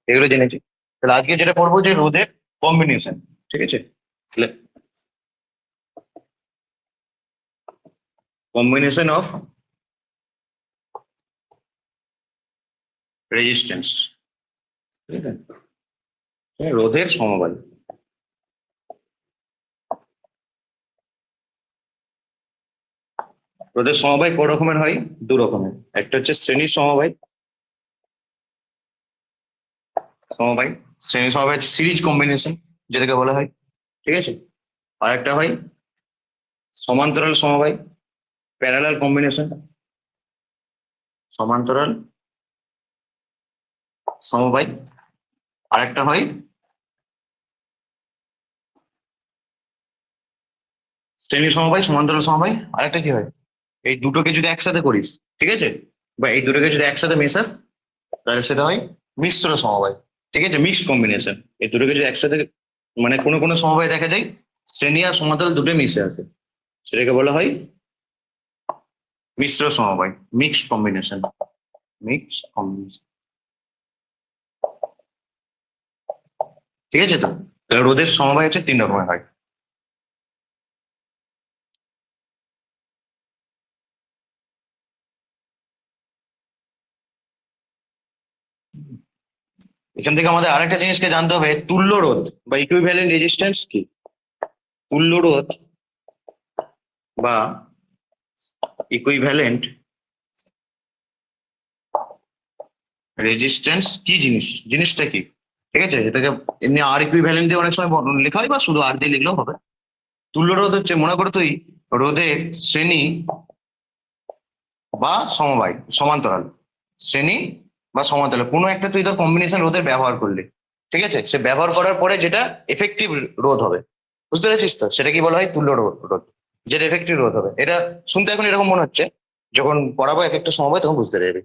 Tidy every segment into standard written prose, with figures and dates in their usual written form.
এগুলো জেনেছি। তাহলে আজকে যেটা পড়বো যে রোদের কম্বিনেশন, ঠিক আছে? তাহলে কম্বিনেশন অফ রেজিস্ট্যান্স, ঠিক আছে? রোধের সমবায়। রোধের সমবায় ক রকমের হয়? দু রকমের। একটা হচ্ছে শ্রেণীর সমবায়, সমবায় শ্রেণী সমবায় হচ্ছে সিরিজ কম্বিনেশন যেটাকে বলা হয়, ঠিক আছে? আর একটা হয় সমান্তরাল সমবায়, প্যারালাল কম্বিনেশন। সমান্তরাল সমবায়। আর একটা হয় শ্রেণী সমবায়, সমান্তরাল সমবায়। আর একটা কি হয়, এই দুটোকে যদি একসাথে করিস, ঠিক আছে, বা এই দুটোকে যদি একসাথে মেশাস, তাহলে সেটা হয় মিশ্র সমবায়, ঠিক আছে? Mixed combination. এই দুটোকে যদি একসাথে, মানে কোনো কোনো সমবায় দেখা যায় শ্রেণী আর সমান্তরাল দুটোই মিশে আছে, সেটাকে বলা হয় মিশ্র সমবায়, মিক্সড কম্বিনেশন। মিক্সড কম্বিনেশন, ঠিক আছে? তো তাহলে রোদের সমবায় হচ্ছে তিন রকমের হয়। এখান থেকে আমাদের আরেকটা জিনিসকে জানতে হবে, তুল্য রোধ বা ইকুইভ্যালেন্ট রেজিস্ট্যান্স কি? তুল্য রোধ বা ইকুইভ্যালেন্ট রেজিস্ট্যান্স কি জিনিস, জিনিসটা কি? ঠিক আছে, এটাকে এমনি আর ইকুইভ্যালেন্ট দিয়ে অনেক সময় লেখা হয়, বা শুধু আর দিয়ে লিখলেও হবে। তুল্য রোধ হচ্ছে, মনে করো তুই রোধের শ্রেণী বা সমবায়, সমান্তরাল শ্রেণী বা সমান্তরাল কোনো একটা তুই ধর কম্বিনেশন রোধের ব্যবহার করলি, ঠিক আছে? সে ব্যবহার করার পরে যেটা এফেক্টিভ রোধ হবে, বুঝতে পেরেছিস তো? সেটা কি বলা হয়? তুল্য রোধ। যেটা এফেক্টিভ রোধ হবে। এটা শুনতে এখন এরকম মনে হচ্ছে, যখন পড়াবো এক একটা সমবায় তখন বুঝতে পারবি।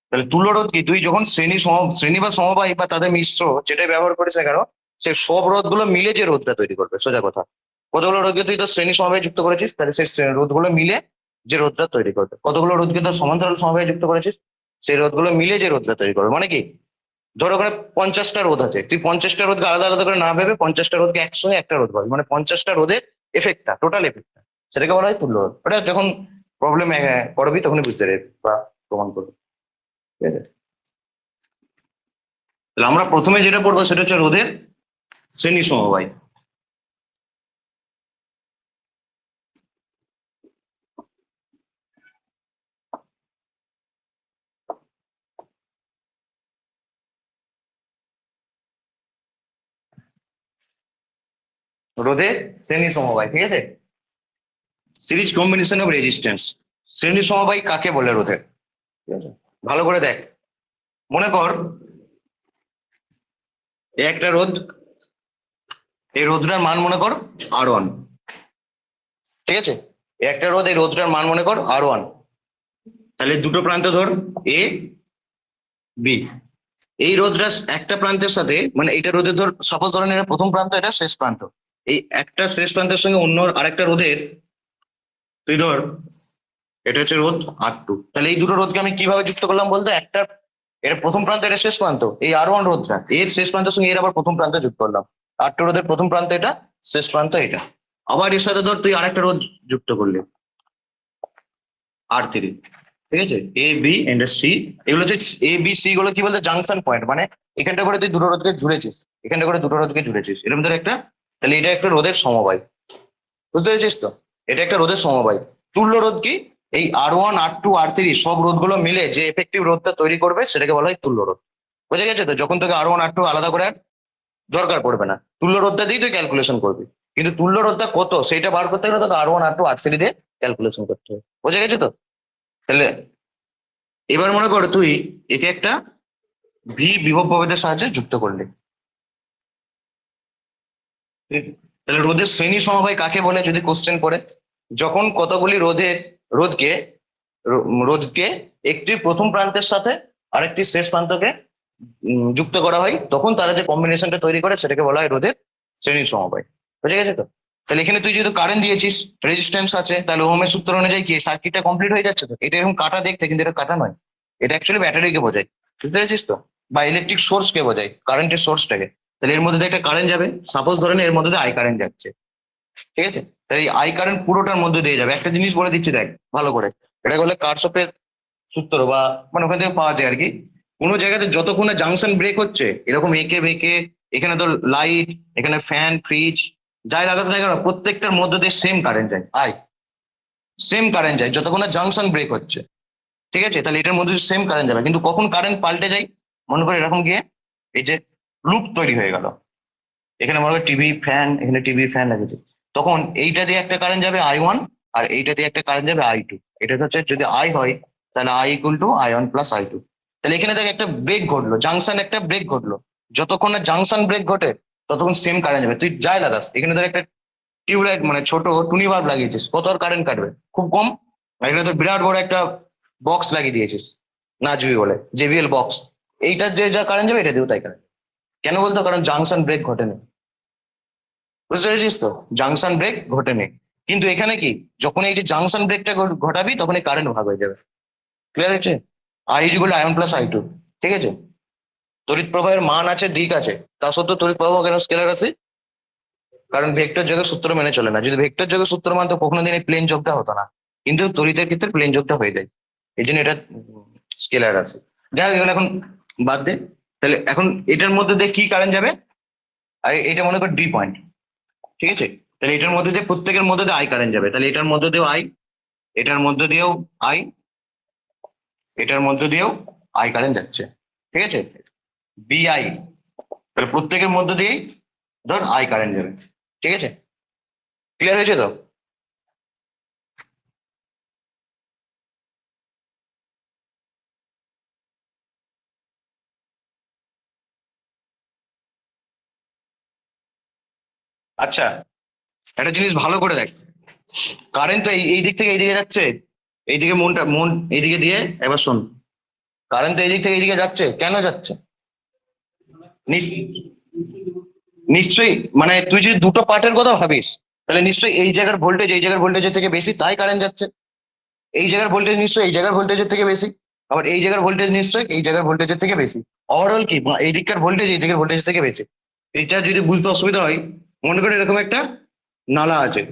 তাহলে তুল্য রোধ কি? তুই যখন শ্রেণী বা সমবায় বা তাদের মিশ্র যেটাই ব্যবহার করিস না কেন, সে সব রোধগুলো মিলে যে রোধটা তৈরি করবে, সোজা কথা। কতগুলো রোধকে তুই তো শ্রেণী সমবায় যুক্ত করেছিস, তাহলে সেই রোধগুলো মিলে যে রোধটা তৈরি করবে। কতগুলো রোধকে তো সমান্তরাল সমবায় যুক্ত করেছিস, সেই রোধগুলো মিলে যে রোধটা তৈরি করবে। মানে কি, ধর ওখানে 50টা রোধ আছে, তুই 50টা রোধকে আলাদা আলাদা করে না ভেবে 50টা রোধকে একসঙ্গে একটা রোধ পাবি, মানে 50টা রোধের এফেক্টটা, টোটাল এফেক্টটা, সেটাকে বলা হয় তুল্য রোধ। ওটা যখন প্রবলেম পড়বি তখনই বুঝতে পারবি বা প্রমাণ করবি, ঠিক আছে? তাহলে আমরা প্রথমে যেটা পড়বো সেটা হচ্ছে রোধের শ্রেণী সমবায়। রোধের শ্রেণী সমবায়, ঠিক আছে? Series combination of resistance. শ্রেণী সমবায় কাকে বলে রোধের, ঠিক আছে? ভালো করে দেখ, মনে কর এই একটা রোধ, এই রোধটার মান মনে কর R1, ঠিক আছে? এই একটা রোধ, এই রোধটার মান মনে কর R1। তাহলে দুটো প্রান্ত ধর এ বি। এই রোধটা একটা প্রান্তের সাথে, মানে এটা রোধের ধর, সাপোজ ধরেন এটা প্রথম প্রান্ত, এটা শেষ প্রান্ত। এই একটা শেষ প্রান্তের সঙ্গে অন্য আরেকটা রোধের, তুই ধর এটা হচ্ছে রোধ R2, তাহলে এই দুটো রোধকে আমি কিভাবে যুক্ত করলাম বলতো? একটা, এটা প্রথম প্রান্ত, এটা শেষ প্রান্ত, এই R1 রোধটা এর শেষ প্রান্তের সঙ্গে এর আবার প্রথম প্রান্তে যুক্ত করলাম। R2 রোধের প্রথম প্রান্ত এটা, শেষ প্রান্ত এটা। আবার এর সাথে ধর তুই আরেকটা রোধ যুক্ত করলি R3, ঠিক আছে? এ বি এন্ড সি, এগুলো হচ্ছে এ বি সি গুলো কি বলতো? Junction point. মানে এখানটা করে তুই দুটো রোধকে জুড়েছিস, এখানটা করে দুটো রোধকে জুড়েছিস, এরকম ধর একটা। তাহলে এটা একটা রোধের সমবায়, বুঝতে পেরেছিস তো? এটা একটা রোধের সমবায়। তুল্য রোধ কি? এই R1 R2 R3 সব রোধগুলো মিলে যে এফেক্টিভ রোধটা তৈরি করবে সেটাকে বলা হয় তুল্য রোধ। বুঝে গেছে তো? যখন তোকে R1 R2 আলাদা করে আর দরকার পড়বে না, তুল্য রোধটা দিয়েই তুই ক্যালকুলেশন করবি। কিন্তু তুল্য রোধটা কত সেটা বার করতে গেলে তোকে R1 R2 R3 দিয়ে ক্যালকুলেশন করতে হবে। বুঝে গেছে তো? তাহলে এবার মনে কর তুই একে একটা ভি বিভব প্রভেদের সাহায্যে যুক্ত করলি, ঠিক আছে? তাহলে রোধের শ্রেণী সমবায় কাকে বলে যদি কোশ্চেন পড়ে? যখন কতগুলি রোধকে রোধকে একটি প্রথম প্রান্তের সাথে আরেকটি শেষ প্রান্তকে যুক্ত করা হয়, তখন তারা যে কম্বিনেশনটা তৈরি করে সেটাকে বলা হয় রোধের শ্রেণী সমবায়। বুঝে গেছে তো? তাহলে এখানে তুই যেহেতু কারেন্ট দিয়েছিস, রেজিস্ট্যান্স আছে, তাহলে ওহমের সূত্র অনুযায়ী কি সার্কিটটা কমপ্লিট হয়ে যাচ্ছে তো? এটা এরকম কাটা দেখতে, কিন্তু এটা কাটা নয়, এটা অ্যাকচুয়ালি ব্যাটারিকে বোঝায়। বুঝতে পেরেছিস তো? বা ইলেকট্রিক সোর্স কে বোঝায়, কারেন্টের সোর্সটাকে। তাহলে এর মধ্যে দিয়ে একটা কারেন্ট যাবে, সাপোজ ধরেন এর মধ্যে দিয়ে আই কারেন্ট যাচ্ছে, ঠিক আছে? তাহলে এই আই কারেন্ট পুরোটার মধ্যে দিয়ে যাবে। একটা জিনিস বলে দিচ্ছি দেখ ভালো করে, এটা বলে কার্শফের সূত্র, বা মানে ওখান থেকে পাওয়া যায় আর কি। কোনো জায়গাতে যতক্ষণ না জাংশন ব্রেক হচ্ছে, এরকম এঁকে বেঁকে, এখানে তো লাইট, এখানে ফ্যান, ফ্রিজ, যাই লাগাতে না কেন প্রত্যেকটার মধ্যে দিয়ে সেম কারেন্ট যায়, আই সেম কারেন্ট যায় যতক্ষণ না জাংশন ব্রেক হচ্ছে, ঠিক আছে? তাহলে এটার মধ্যে সেম কারেন্ট যাবে, কিন্তু কখন কারেন্ট পাল্টে যায়, মনে করে এরকম গিয়ে এই যে লুপ তৈরি হয়ে গেল, এখানে মনে করো টিভি ফ্যান, এখানে টিভি ফ্যান লাগেছে, তখন এইটা দিয়ে একটা কারেন্ট যাবে I1, আর এইটা দিয়ে একটা কারেন্ট যাবে I2। এটা হচ্ছে যদি আই হয় তাহলে I equal to I1 plus I2। তাহলে এখানে দেখ একটা ব্রেক ঘটলো, জাংশন একটা ব্রেক ঘটলো, যতক্ষণ না জাংশন ব্রেক ঘটে ততক্ষণ সেম কারেন্ট যাবে। তুই যাই লাগাস, এখানে ধর একটা টিউবলাইট মানে ছোট টুনি বাল্ব লাগিয়েছিস, কত আর কারেন্ট কাটবে? খুব কম। আর এখানে তো বিরাট বড় একটা বক্স লাগিয়ে দিয়েছিস, নাচবি বলে JBL বক্স, এইটার যে যা কারেন্ট যাবে এটা দিয়েও তাই কারেন্ট। কেন বলতো? কারণ জাংশন ব্রেক ঘটেনি, বুঝতে পেরেছিস তো? জাংশন ব্রেক ঘটেনি। কিন্তু এখানে কি, যখন এই যে জাংশন ব্রেকটা ঘটাবি তখন এই কারেন্ট ভাগ হয়ে যাবে। ক্লিয়ার হয়েছে? I equal I1 plus I2, ঠিক আছে? তড়িৎ প্রবাহের মান আছে, দিক আছে, তা সত্ত্বেও তড়িৎ প্রবাহ কেন স্কেলার আছে? কারণ ভেক্টর যোগের সূত্র মেনে চলে না। যদি ভেক্টর যোগের সূত্র মানতো কখনো দিন এই প্লেন যোগটা হতো না, কিন্তু তড়িতের ক্ষেত্রে প্লেন যোগটা হয়ে যায়, এই জন্য এটা স্কেলার আছে। যাই হোক, এগুলো এখন বাদ দে। তাহলে এখন এটার মধ্যে দিয়ে কি কারেন্ট যাবে? আর এটা মনে কর ডি পয়েন্ট, ঠিক আছে? তাহলে এটার মধ্যে দিয়ে প্রত্যেকের মধ্যে দিয়ে আই কারেন্ট যাবে, তাহলে এটার মধ্যে দিয়েও আই, এটার মধ্যে দিয়েও আই, এটার মধ্যে দিয়েও আই কারেন্ট যাচ্ছে, ঠিক আছে? BI, তাহলে প্রত্যেকের মধ্যে দিয়েই ধর আই কারেন্ট যাবে, ঠিক আছে? ক্লিয়ার হয়েছে তো? আচ্ছা, একটা জিনিস ভালো করে দেখ, কারেন্ট তো এই এই দিক থেকে এই দিকে যাচ্ছে, এইদিকে মন এইদিকে দিয়ে, এবার শোন, কারেন্ট তো এই দিক থেকে এইদিকে যাচ্ছে, কেন যাচ্ছে? নিশ- নিশ্চয়ই, মানে তুই যদি দুটো পার্টের কথা ভাবিস, তাহলে নিশ্চয়ই এই জায়গার ভোল্টেজ এই জায়গার ভোল্টেজের থেকে বেশি, তাই কারেন্ট যাচ্ছে। এই জায়গার ভোল্টেজ নিশ্চয়ই এই জায়গার ভোল্টেজের থেকে বেশি, আবার এই জায়গার ভোল্টেজ নিশ্চয়ই এই জায়গার ভোল্টেজের থেকে বেশি। ওভারঅল কি, এই দিককার ভোল্টেজ এই দিকের ভোল্টেজের থেকে বেশি। এটা যদি বুঝতে অসুবিধা হয়, মনে করে এরকম একটা নালা আছে,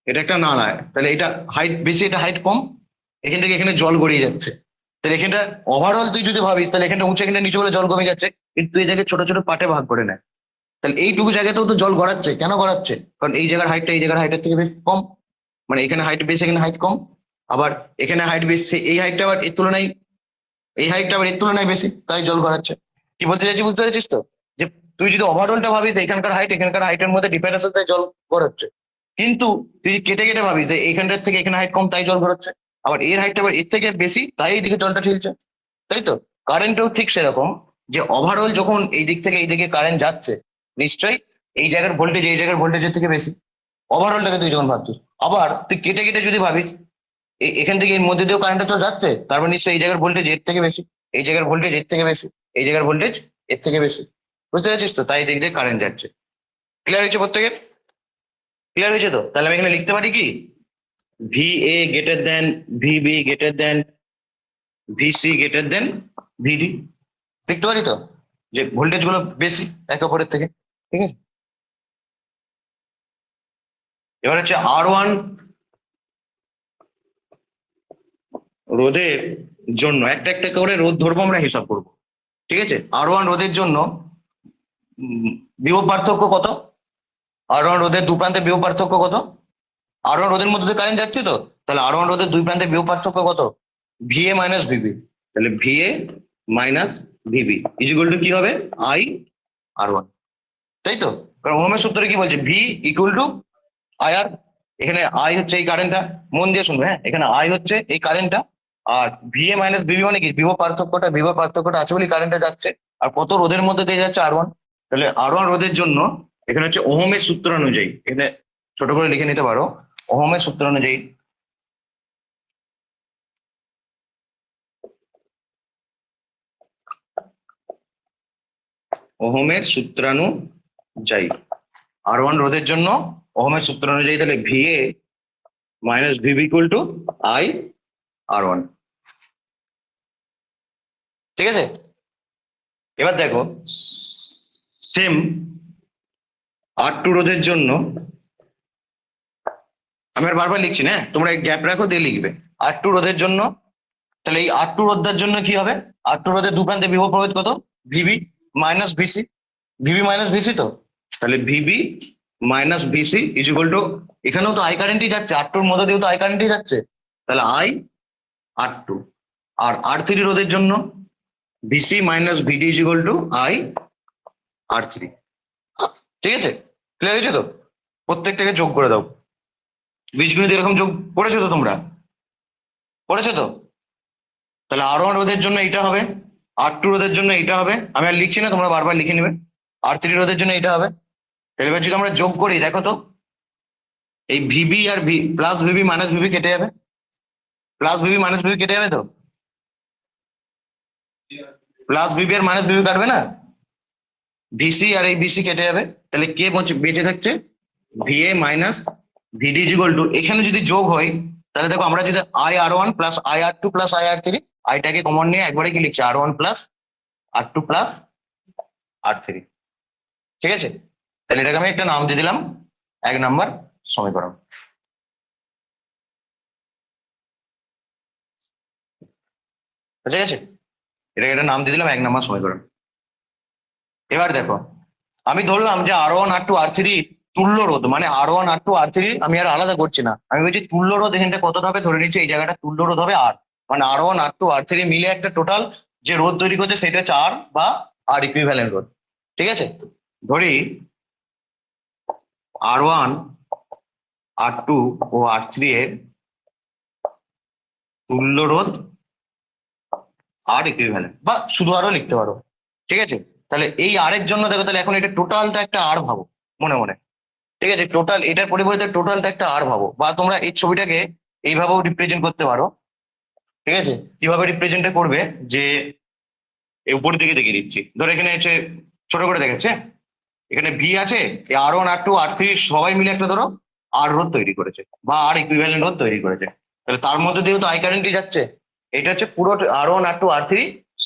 এটা একটা নালা, তাহলে এটা হাইট বেশি, এটা হাইট কম, এখান থেকে এখানে জল গড়িয়ে যাচ্ছে। তাহলে এখানটা ওভারঅল তুই যদি ভাবিস, তাহলে এখানটা উঁচু এখানটা নিচু বলে জল কমে যাচ্ছে, কিন্তু তুই এটাকে ছোট ছোট পার্টে ভাগ করে নেয়, তাহলে এইটুকু জায়গাতেও তো জল গড়াচ্ছে। কেন গড়াচ্ছে? কারণ এই জায়গার হাইটটা এই জায়গার হাইটের থেকে বেশ কম, মানে এখানে হাইট বেশি এখানে হাইট কম, আবার এখানে হাইট বেশি, এই হাইটটা আবার এর তুলনায়, এই হাইটটা আবার এর তুলনায় বেশি, তাই জল গড়াচ্ছে। কি বলতে চাইছি বুঝতে পেরেছিস তো? যে তুই যদি ওভারঅলটা ভাবিস, এখানকার হাইট এখানকার হাইটের মধ্যে ডিফারেন্স তাই জল গড়াচ্ছে, কিন্তু তুই যদি কেটে কেটে ভাবিস যে এইখানটার থেকে এখানে হাইট কম তাই জল গড়াচ্ছে, আবার এর হাইটটা আবার এর থেকে বেশি তাই এইদিকে জলটা ঠেলছে, তাই তো? কারেন্টও ঠিক সেরকম, যে ওভারঅল যখন এই দিক থেকে এই দিকে কারেন্ট যাচ্ছে, নিশ্চয়ই এই জায়গার ভোল্টেজ এই জায়গার ভোল্টেজের থেকে বেশি, ওভারঅলটাকে তুই যখন ভাবছিস। আবার তুই কেটে কেটে যদি ভাবিস, এখান থেকে এর মধ্যে দিয়েও কারেন্টটা তো যাচ্ছে, তার মানে নিশ্চয়ই এই জায়গার ভোল্টেজ এর থেকে বেশি, এই জায়গার ভোল্টেজ এর থেকে বেশি, এই জায়গার ভোল্টেজ এর থেকে বেশি, বুঝতে পেরেছিস তো? তাই দিক দিয়ে কারেন্ট যাচ্ছে। ক্লিয়ার হয়েছে প্রত্যেকের? ক্লিয়ার হয়েছে তো? তাহলে আমি এখানে লিখতে পারি কি, VA greater than VB greater than VC greater than VD, লিখতে পারি তো? যে ভোল্টেজ গুলো বেশি একে অপরের থেকে, ঠিক আছে? এবার হচ্ছে R1 রোধের জন্য একটা একটা করে রোধ ধরবো, আমরা হিসাব করবো, ঠিক আছে? R1 রোধের জন্য বিভব পার্থক্য কত? R1 রোধের দু প্রান্তে বিভব পার্থক্য কত? R1 রোধের মধ্যে দিয়ে কারেন্ট যাচ্ছে তো, তাহলে R1 রোধের দুই প্রান্তে বিভব পার্থক্য কত? VA minus VB। তাহলে VA minus VB is equal to কি হবে? IR1, তাই তো? কারণ ওহমের সূত্রে কি বলছে, V ইকুয়াল টু IR। এখানে I হচ্ছে এই কারেন্টটা, মন দিয়ে শুনবে, হ্যাঁ? এখানে I হচ্ছে এই কারেন্টটা, আর VA মাইনাস VB মানে কি, বিভব পার্থক্যটা আছে বলে কারেন্টটা যাচ্ছে। আর কত রোধের মধ্যে দিয়ে যাচ্ছে? R1। তাহলে R1 রোধের জন্য এখানে হচ্ছে ওহমের সূত্র অনুযায়ী, এখানে ছোট করে লিখে নিতে পারো, ওহমের সূত্র অনুযায়ী, ওহমের সূত্রানুযায়ী R1 রোধের জন্য ওহমের সূত্র অনুযায়ী, তাহলে VA minus VB equal to IR1, ঠিক আছে? এবার দেখো সেম R2 রোধের জন্য আমি আর বারবার লিখছি না, তোমরা গ্যাপ রাখো দিয়ে লিখবে। R2 রোধের জন্য তাহলে এই R2 রোধটার জন্য কি হবে, R2 রোধের দু প্রান্তে বিভব প্রভেদ কত, VB minus VC, VB minus VC. তো তাহলে VB minus VC is equal two, এখানেও তো আই কারেন্টই যাচ্ছে, R2 এর মধ্যে দিয়েও তো আই কারেন্টই যাচ্ছে, তাহলে আই R2। আর R3 রোধের জন্য VC minus VD is equal to I R3। ঠিক আছে, ক্লিয়ার হয়েছে তো? প্রত্যেকটাকে যোগ করে দাও, বীজগণিত এরকম যোগ করেছো তো তোমরা, করেছো তো? তাহলে R1 রোধের জন্য এইটা হবে, R2 রোধের জন্য এইটা হবে, আমি আর লিখছি না, তোমরা বারবার লিখে নেবে। R3 রোধের জন্য এইটা হবে। তাহলে এবার যদি আমরা যোগ করি দেখো তো, এই ভিবি আর প্লাস ভিবি মাইনাস ভিবি কেটে যাবে, প্লাস ভিবি মাইনাস ভিবি কেটে যাবে, তো প্লাস ভিবি আর মাইনাস ভিবি কাটবে না, ভিসি আর এই ভিসি কেটে যাবে, তাহলে কে বেঁচে থাকছে, VA minus VD is equal to, এখানে যদি যোগ হয় তাহলে দেখো আমরা যদি IR1 plus IR2 plus IR3, আইটাকে common নিয়ে একবারে কি লিখছি, R1 plus R2 plus R3। ঠিক আছে, তাহলে এটাকে আমি একটা নাম দিয়ে দিলাম 1 নম্বর সমীকরণ। ঠিক আছে, এটাকে একটা নাম দিয়ে দিলাম 1 নম্বর সমীকরণ। এবার দেখো আমি ধরলাম যে R1 R2 R3 তুল্য রোধ, মানে R1 R2 R3 আমি আর আলাদা করছি না, আমি বলছি তুল্য রোধ এখানটা কত হবে, ধরে নিচ্ছি এই জায়গাটা তুল্য রোধ হবে R, মানে R1 R2 R3 মিলে একটা টোটাল যে রোধ তৈরি করছে সেটা হচ্ছে R বা R ইকুইভ্যালেন্ট রোধ। ঠিক আছে, ধরি R1 R2 ও R3 এর তুল্য রোধ R ইকুইভ্যালেন্ট, বা শুধু আরও লিখতে পারো। ঠিক আছে, তাহলে এই আর এর জন্য দেখো, তাহলে এখন এটা টোটালটা একটা আর ভাবো মনে মনে। ঠিক আছে, টোটাল এটার পরিবর্তে টোটালটা একটা আর ভাবো, বা তোমরা এই ছবিটাকে এইভাবেও রিপ্রেজেন্ট করতে পারো। ঠিক আছে, কিভাবে রিপ্রেজেন্ট করবে, যে উপরের দিকে দেখিয়ে দিচ্ছি, ধরো এখানে হচ্ছে ছোট করে দেখাচ্ছে, এখানে ভি আছে, এই R1 R2 R3 সবাই মিলে একটা ধরো আর রোধ তৈরি করেছে, বা আর ইকুইভ্যালেন্ট রোধ তৈরি করেছে, তাহলে তার মধ্যে দিয়েও তো আই কারেন্টই যাচ্ছে। এটা হচ্ছে পুরো R1 R2 R3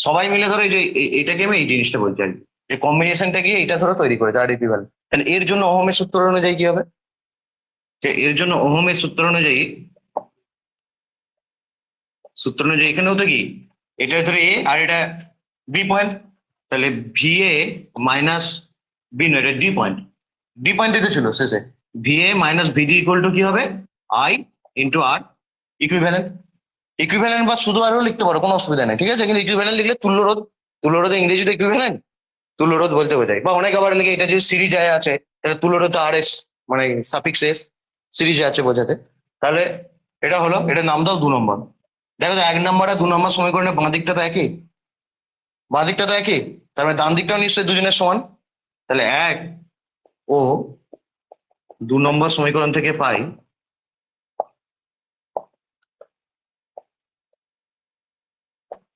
সবাই মিলে ধরো এই যে এটাকে আমি এই জিনিসটা বলছি আর কি, যে কম্বিনেশনটা গিয়ে এটা ধরো তৈরি করেছে আর ইকুইভ্যালেন্ট। তাহলে এর জন্য ওহমের সূত্র অনুযায়ী কি হবে, যে এর জন্য ওহমের সূত্র অনুযায়ী এখানেও তো কি, এটা ধরো এ আর এটা বি পয়েন্ট, তাহলে ভিএ মাইনাস বি নয়, এটা ডি পয়েন্ট এটা ছিল শেষে, VA minus VD equal to কি হবে, I into R equivalent. Equivalent বা শুধু আরও লিখতে পারো, কোনো অসুবিধা নেই। ঠিক আছে, কিন্তু ইকুইভ্যালেন্ট লিখলে তুল্য রোধ, তুল্য রোধে ইংরেজিতে ইকুইভ্যালেন্ট তুল্য রোধ বলতে বোঝায়। বা অনেক আবার লিখে এটা যদি সিরিজ আছে তাহলে তুল্য রোধ আর এস, মানে সাফিক্স এস, সিরিজে আছে বোঝাতে। তাহলে এটা হলো, এটা নাম দাও 2 নম্বর। দেখো তো 1 নম্বর আর 2 নম্বর সমীকরণের বাঁ দিকটা তো একই, বাঁ দিকটা তো একই, তার মানে ডান দিকটাও নিশ্চয়ই দুজনের সমান। তাহলে 1 ও 2 নম্বর সমীকরণ থেকে পাই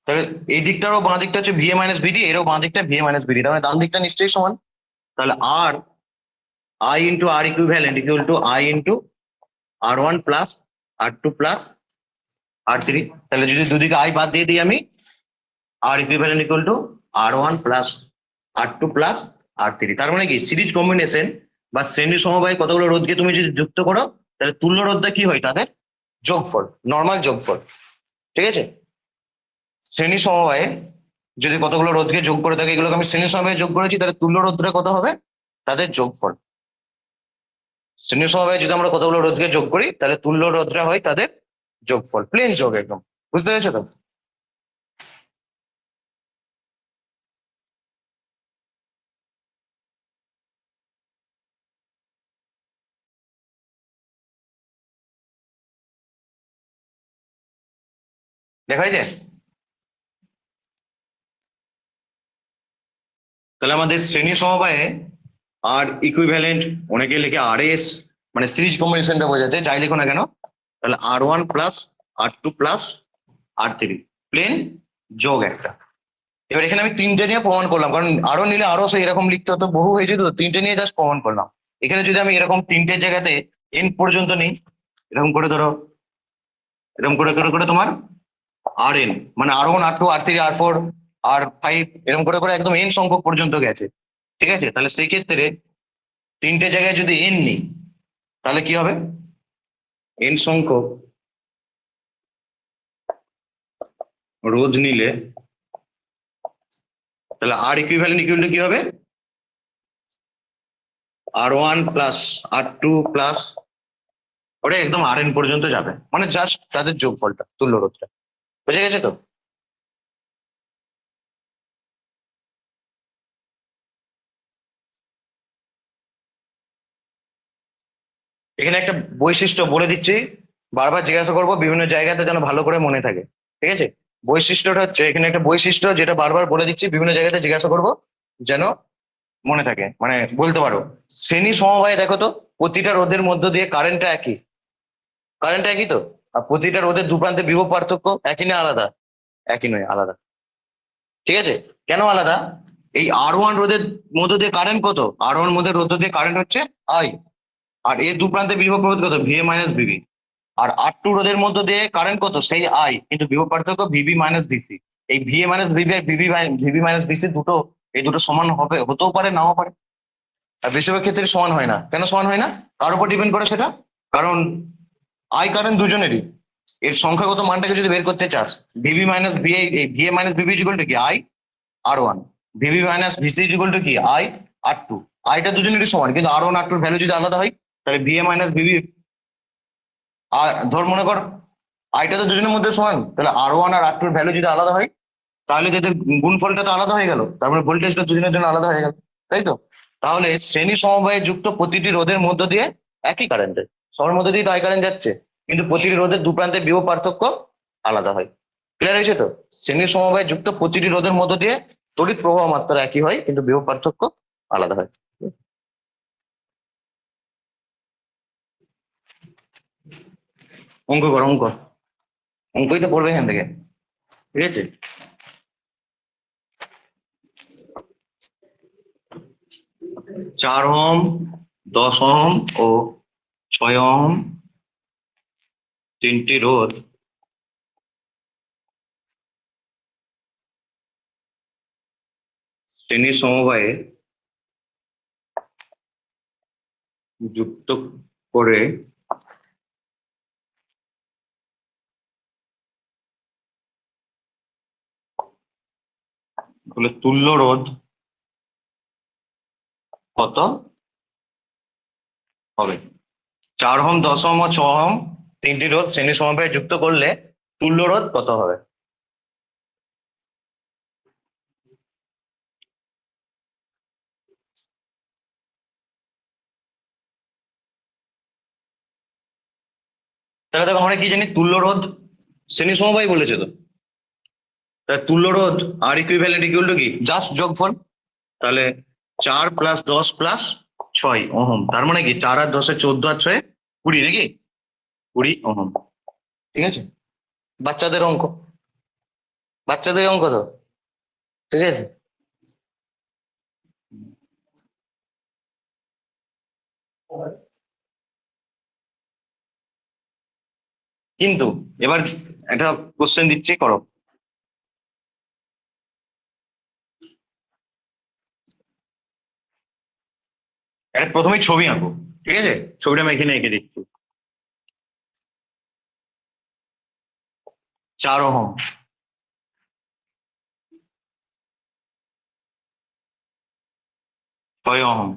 তাহলে এই দিকটারও বাঁ দিকটা হচ্ছে ভিএ মাইনাস ভিডি, এরও বাঁ দিকটা ভিএ মাইনাস ভিডি, তার মানে ডান দিকটা নিশ্চয়ই সমান। তাহলে আর I into R equivalent equal to I into R1 plus R2 plus R3। তাহলে যদি দুদিকে আই বাদ দিয়ে দিই আমি, R equivalent equal to R1 plus R2 plus R3। তার মানে কি সিরিজ কম্বিনেশন বা শ্রেণী সমবায় কতগুলো রোধকে তুমি যদি যুক্ত করো তাহলে তুল্য রোধটা কি হয়, তাদের যোগফল, নর্মাল যোগফল। ঠিক আছে, শ্রেণী সমবায়ে যদি কতগুলো রোধকে যোগ করে থাকে, এগুলোকে আমি শ্রেণী সমবায়ে যোগ করেছি, তাহলে তুল্য রোধটা কত হবে, তাদের যোগফল। শ্রেণী সমবায়ে যদি আমরা কতগুলো রোধকে যোগ করি তাহলে তুল্য রোধটা হয় তাদের যোগফল, প্লেন যোগ একদম। বুঝতে পেরেছো তো? দেখা হয়েছে? তাহলে আমাদের শ্রেণী সমবায়ে আর ইকুইভ্যালেন্ট, অনেকে লিখে আর এস, মানে সিরিজ কম্বিনেশনটা বোঝাতে, যাই লিখো না কেন, তাহলে R1 plus R2 plus R3 plane যোগ একটা। এবার এখানে আমি 3টে নিয়ে প্রমাণ করলাম, কারণ আরো নিলে আরো সেই এরকম লিখতে হতো, বহু হয়ে যেত, 3টে নিয়ে জাস্ট প্রমাণ করলাম। এখানে যদি আমি এরকম 3টের জায়গাতে এন পর্যন্ত নিই, এরকম করে ধরো, এরকম করে করে করে তোমার আর এন, মানে R1 R2 R3 R4 R5 এরকম করে করে একদম n সংখ্যক পর্যন্ত গেছে। ঠিক আছে, তাহলে সেই ক্ষেত্রে তিনটে জায়গায় যদি n নিই তাহলে কি হবে, n সংখ্যক রোধ নিলে তাহলে R ইকুইভ্যালেন্ট ইকুয়াল টু কি হবে, R1 প্লাস R2 প্লাস ওটা একদম Rn পর্যন্ত যাবে, মানে জাস্ট তাদের যোগফলটা, তুল্য রোধটা। বুঝে গেছে তো? এখানে একটা বৈশিষ্ট্য বলে দিচ্ছি, বারবার জিজ্ঞাসা করবো বিভিন্ন জায়গাতে যেন ভালো করে মনে থাকে। ঠিক আছে, বৈশিষ্ট্যটা হচ্ছে এখানে একটা বৈশিষ্ট্য যেটা বারবার বলে দিচ্ছি, বিভিন্ন জায়গাতে জিজ্ঞাসা করবো যেন মনে থাকে, মানে বলতে পারো। শ্রেণী সমবায়ে দেখো তো, প্রতিটা রোধের মধ্য দিয়ে কারেন্টটা একই, কারেন্টটা একই তো। আর প্রতিটা রোধের দু প্রান্তে বিভব পার্থক্য একই না আলাদা? একই নয়, আলাদা। ঠিক আছে, কেন আলাদা? এই R1 রোধের মধ্য দিয়ে কারেন্ট কত, R1 মধ্যে রোধ দিয়ে কারেন্ট হচ্ছে I, আর এর দু প্রান্তে বিভব প্রভেদ কত, VA মাইনাস বিবি। আর R2 রোধের মধ্য দিয়ে কারেন্ট কত, সেই I, কিন্তু বিভব পার্থক্য VB মাইনাস VC। এই VA মাইনাস বিবি আর VB মাইনাস VC দুটো, এই দুটো সমান হবে, হতেও পারে নাও পারে। আর বেশিরভাগ ক্ষেত্রে সমান হয় না। কেন সমান হয় না? কার উপর ডিপেন্ড করে সেটা? কারণ I কারেন্ট দুজনেরই, এর সংখ্যাগত মানটাকে যদি বের করতে চাস, VB minus VA, VA minus VB equal to কি, I R1, VB minus VC equal to কি, I R2। আইটা দুজনেরই সমান, কিন্তু R1 R2 ভ্যালু যদি আলাদা হয় তাহলে ভিএ মাইনাস ভিবি, আর ধর মনে কর আইটা তো দুজনের মধ্যে সমান, তাহলে R1 আর R2 ভ্যালু যদি আলাদা হয় তাহলে তাদের গুণফলটা তো আলাদা হয়ে গেল, তারপরে ভোল্টেজটা দুজনের জন্য আলাদা হয়ে গেল, তাই তো? তাহলে শ্রেণী সমবায়ে যুক্ত প্রতিটি রোধের মধ্য দিয়ে একই কারেন্ট, সবার মধ্যে দিয়ে তো I কারেন্ট যাচ্ছে, কিন্তু প্রতিটি রোধের দু প্রান্তে বিভব পার্থক্য আলাদা হয়। ক্লিয়ার হয়েছে তো? শ্রেণী সমবায়ে যুক্ত প্রতিটি রোধের মধ্য দিয়ে তড়িৎ প্রবাহ মাত্রা একই হয়, কিন্তু বিভব পার্থক্য আলাদা হয়। অঙ্ক কর, অঙ্ক, অঙ্কই তো পড়বে এখান থেকে। ঠিক আছে, 4 ওহম, 10 ওহম ও 6 ওহম তিনটি রোধ শ্রেণী সমবায়ে যুক্ত করে বলে তুল্য রোধ কত হবে? 4 ওহম, 10 ওহম ও 6 ওহম তিনটি রোধ শ্রেণী সমবায়ে যুক্ত করলে তুল্য রোধ কত হবে? তাহলে দেখো আমরা কি জানি, তুল্য রোধ শ্রেণী সমবায় বলেছে তো, তাহলে তুল্য রোধ আর ইকুইভ্যালেন্ট ইকুয়াল টু কি, জাস্ট যোগফল। তাহলে 4 প্লাস 10 প্লাস 6 ওহম, তার মানে কি 4 আর 10 14 আর 6 20, নাকি 20 ওহম। ঠিক আছে, বাচ্চাদের অঙ্ক, বাচ্চাদের অঙ্ক তো। ঠিক আছে, কিন্তু এবার একটা কোশ্চেন দিচ্ছি, করো। একটা প্রথমেই ছবি আঁকো। ঠিক আছে, ছবিটা আমি এখানে এঁকে দিচ্ছি। 4 ওহম, 6 ওহম।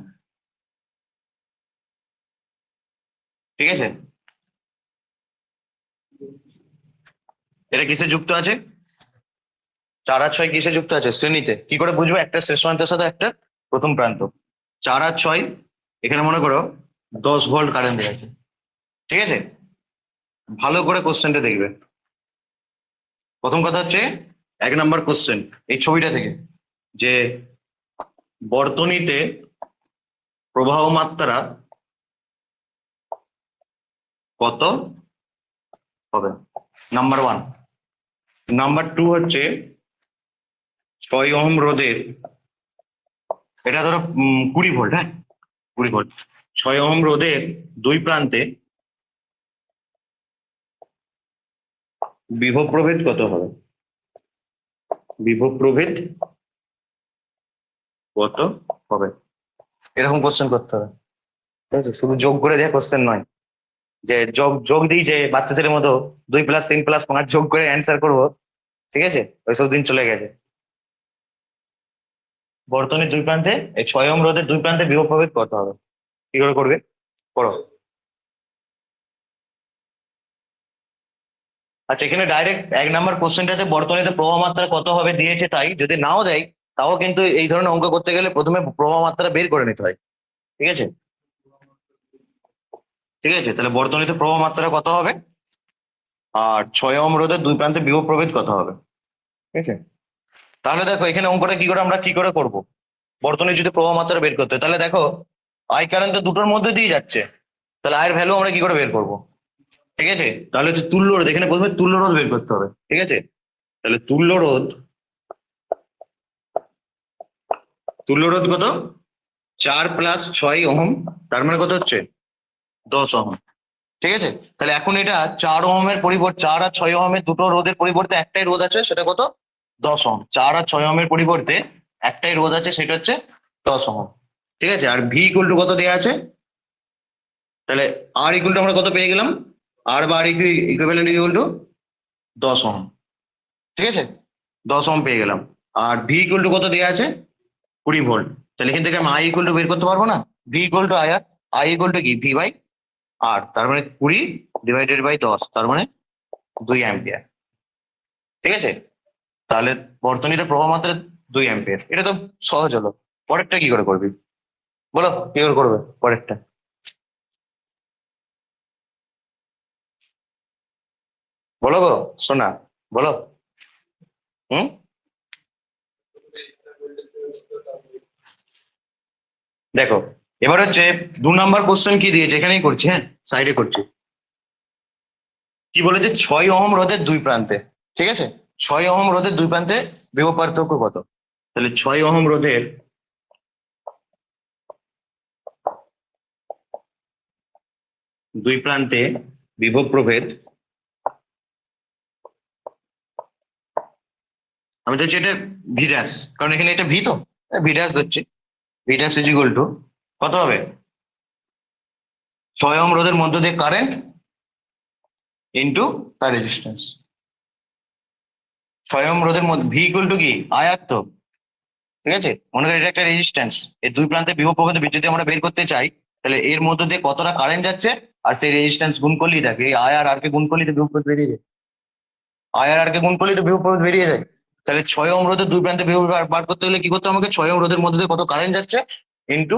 ঠিক আছে, এটা কিসে যুক্ত আছে? 4 আর 6 কিসে যুক্ত আছে? শ্রেণীতে। কি করে বুঝবো? একটা শেষ প্রান্তের সাথে একটা প্রথম প্রান্ত। 4 আর 6, এখানে মনে করো 10 ভোল্ট কারেন্ট দেওয়া আছে। ঠিক আছে, ভালো করে কোশ্চেনটা দেখবে। প্রথম কথা হচ্ছে, 1 নম্বর কোশ্চেন এই ছবিটা থেকে, যে বর্তনীতে প্রবাহ মাত্রা কত হবে, নাম্বার 1। নাম্বার 2 হচ্ছে 6 ওহম রোধের, এটা ধরো 20 ভোল্ট, হ্যাঁ 20 ভোল্ট, 6 ওহম রোধের দুই প্রান্তে বিভব প্রভেদ কত হবে? বিভব প্রভেদ কত হবে, এরকম কোশ্চেন করতে হবে। ঠিক আছে, শুধু যোগ করে দেওয়া কোশ্চেন নয়, যে যোগ যোগ দিই যে বাচ্চা ছেলের মতো 2+3+5 যোগ করে অ্যান্সার করবো, ঠিক আছে, ওইসব দিন চলে গেছে। বর্তনীর দুই প্রান্তে এই 6 ওহম রোধের দুই প্রান্তে বিভব প্রভেদ কত হবে, কি করে করবে, করো। আচ্ছা, এখানে ডাইরেক্ট 1 নম্বর কোশ্চেনটাতে বর্তনীতে প্রবাহ মাত্রা কত হবে দিয়েছে, তাই যদি নাও দেয় তাও কিন্তু এই ধরনের অঙ্ক করতে গেলে প্রথমে প্রবাহ মাত্রা বের করে নিতে হয়। ঠিক আছে, ঠিক আছে, তাহলে বর্তনীতে প্রবাহ মাত্রা কত হবে, আর 6 ওহম রোধের দুই প্রান্তে বিভব প্রভেদ কত হবে। ঠিক আছে, তাহলে দেখো এখানে অঙ্কটা কি করে আমরা কি করে করব। বর্তনী যদি প্রবাহ মাত্রা বের করতে হয়, তাহলে দেখো আই কারেন্ট তো দুটোর মধ্যে দিয়ে যাচ্ছে, তাহলে আয়ের ভ্যালু আমরা কি করে বের করব। ঠিক আছে, তাহলে হচ্ছে তুল্য রোধ, এখানে প্রথমে তুল্য রোধ বের করতে হবে। ঠিক আছে, তাহলে তুল্য রোধ, তুল্য রোধ কত, 4+6 ওহম, তার মানে কত হচ্ছে 10 ওহম। ঠিক আছে, তাহলে এখন এটা 4 ওহমের পরিবর্তে, 4 আর 6 ওহমের দুটো রোধের পরিবর্তে একটাই রোধ আছে, সেটা কত, 10 ওহম। 4 আর 6 ওহমের পরিবর্তে একটাই রোধ আছে, সেটা হচ্ছে 10 ওহম। ঠিক আছে, আর ভি ইকুয়াল টু কত দেওয়া আছে, তাহলে আর ইকুয়াল টু আমরা কত পেয়ে গেলাম, আর বা আর ইকুইভ্যালেন্ট ইকুয়াল টু 10 ওহম। ঠিক আছে, 10 ওহম পেয়ে গেলাম। আর ভি ইকুয়াল টু কত দেওয়া আছে, 20 ভোল্ট। তাহলে এখান থেকে আমি আই ইকুয়াল টু বের করতে পারবো না, V equal to I, R I equal to কি, ভি বাই আর, তার মানে 20 / 10, তার মানে 2 অ্যাম্পিয়ার। ঠিক আছে, তাহলে বর্তনীতে প্রবাহ মাত্রা 2 অ্যাম্পিয়ার, এটা তো সহজ হলো। পরেরটা কি করে করবি, বলো কি করে করবে পরেরটা, বলো গো শোনা, বলো। হুম, দেখো এবার হচ্ছে 2 নম্বর কোশ্চেন কি দিয়েছে, এখানেই করছি, হ্যাঁ সাইডে করছি। কি বলেছে, 6 ওহম রোধের দুই প্রান্তে, ঠিক আছে, 6 ওহম রোধের দুই প্রান্তে বিভব পার্থক্য কত। তাহলে 6 ওহম রোধের দুই প্রান্তে বিভব প্রভেদ, আমি তো এটা ভি ড্যাশ, কারণ এখানে এটা ভি, তো ভি ড্যাশ হচ্ছে, V dash is equal to কত হবে, 6 ওহম রোধের মধ্য দিয়ে কারেন্ট ইন্টু তার রেজিস্ট্যান্স। 6 ওহম রোধের মধ্যে ভি ইকুয়াল টু কি, আয়াত তো, ঠিক আছে, মনে করি এটা একটা রেজিস্ট্যান্স, এই দুই প্রান্তে বিভব প্রভেদ যদি আমরা বের করতে চাই, তাহলে এর মধ্যে দিয়ে কতটা কারেন্ট যাচ্ছে, আর সেই রেজিস্ট্যান্স গুণ করলেই থাকে, এই আই আর আর কে গুণ করলেই তো বিভব প্রভেদ বেরিয়ে যায়, আই আর আর কে গুণ করলেই তো বিভব প্রভেদ বেরিয়ে যায়। তাহলে 6 ওহম রোধের দুই প্রান্তে বিভব বার করতে হলে কি করতে হবে, আমাকে 6 ওহম রোধের মধ্যে দিয়ে কত কারেন্ট যাচ্ছে ইন্টু,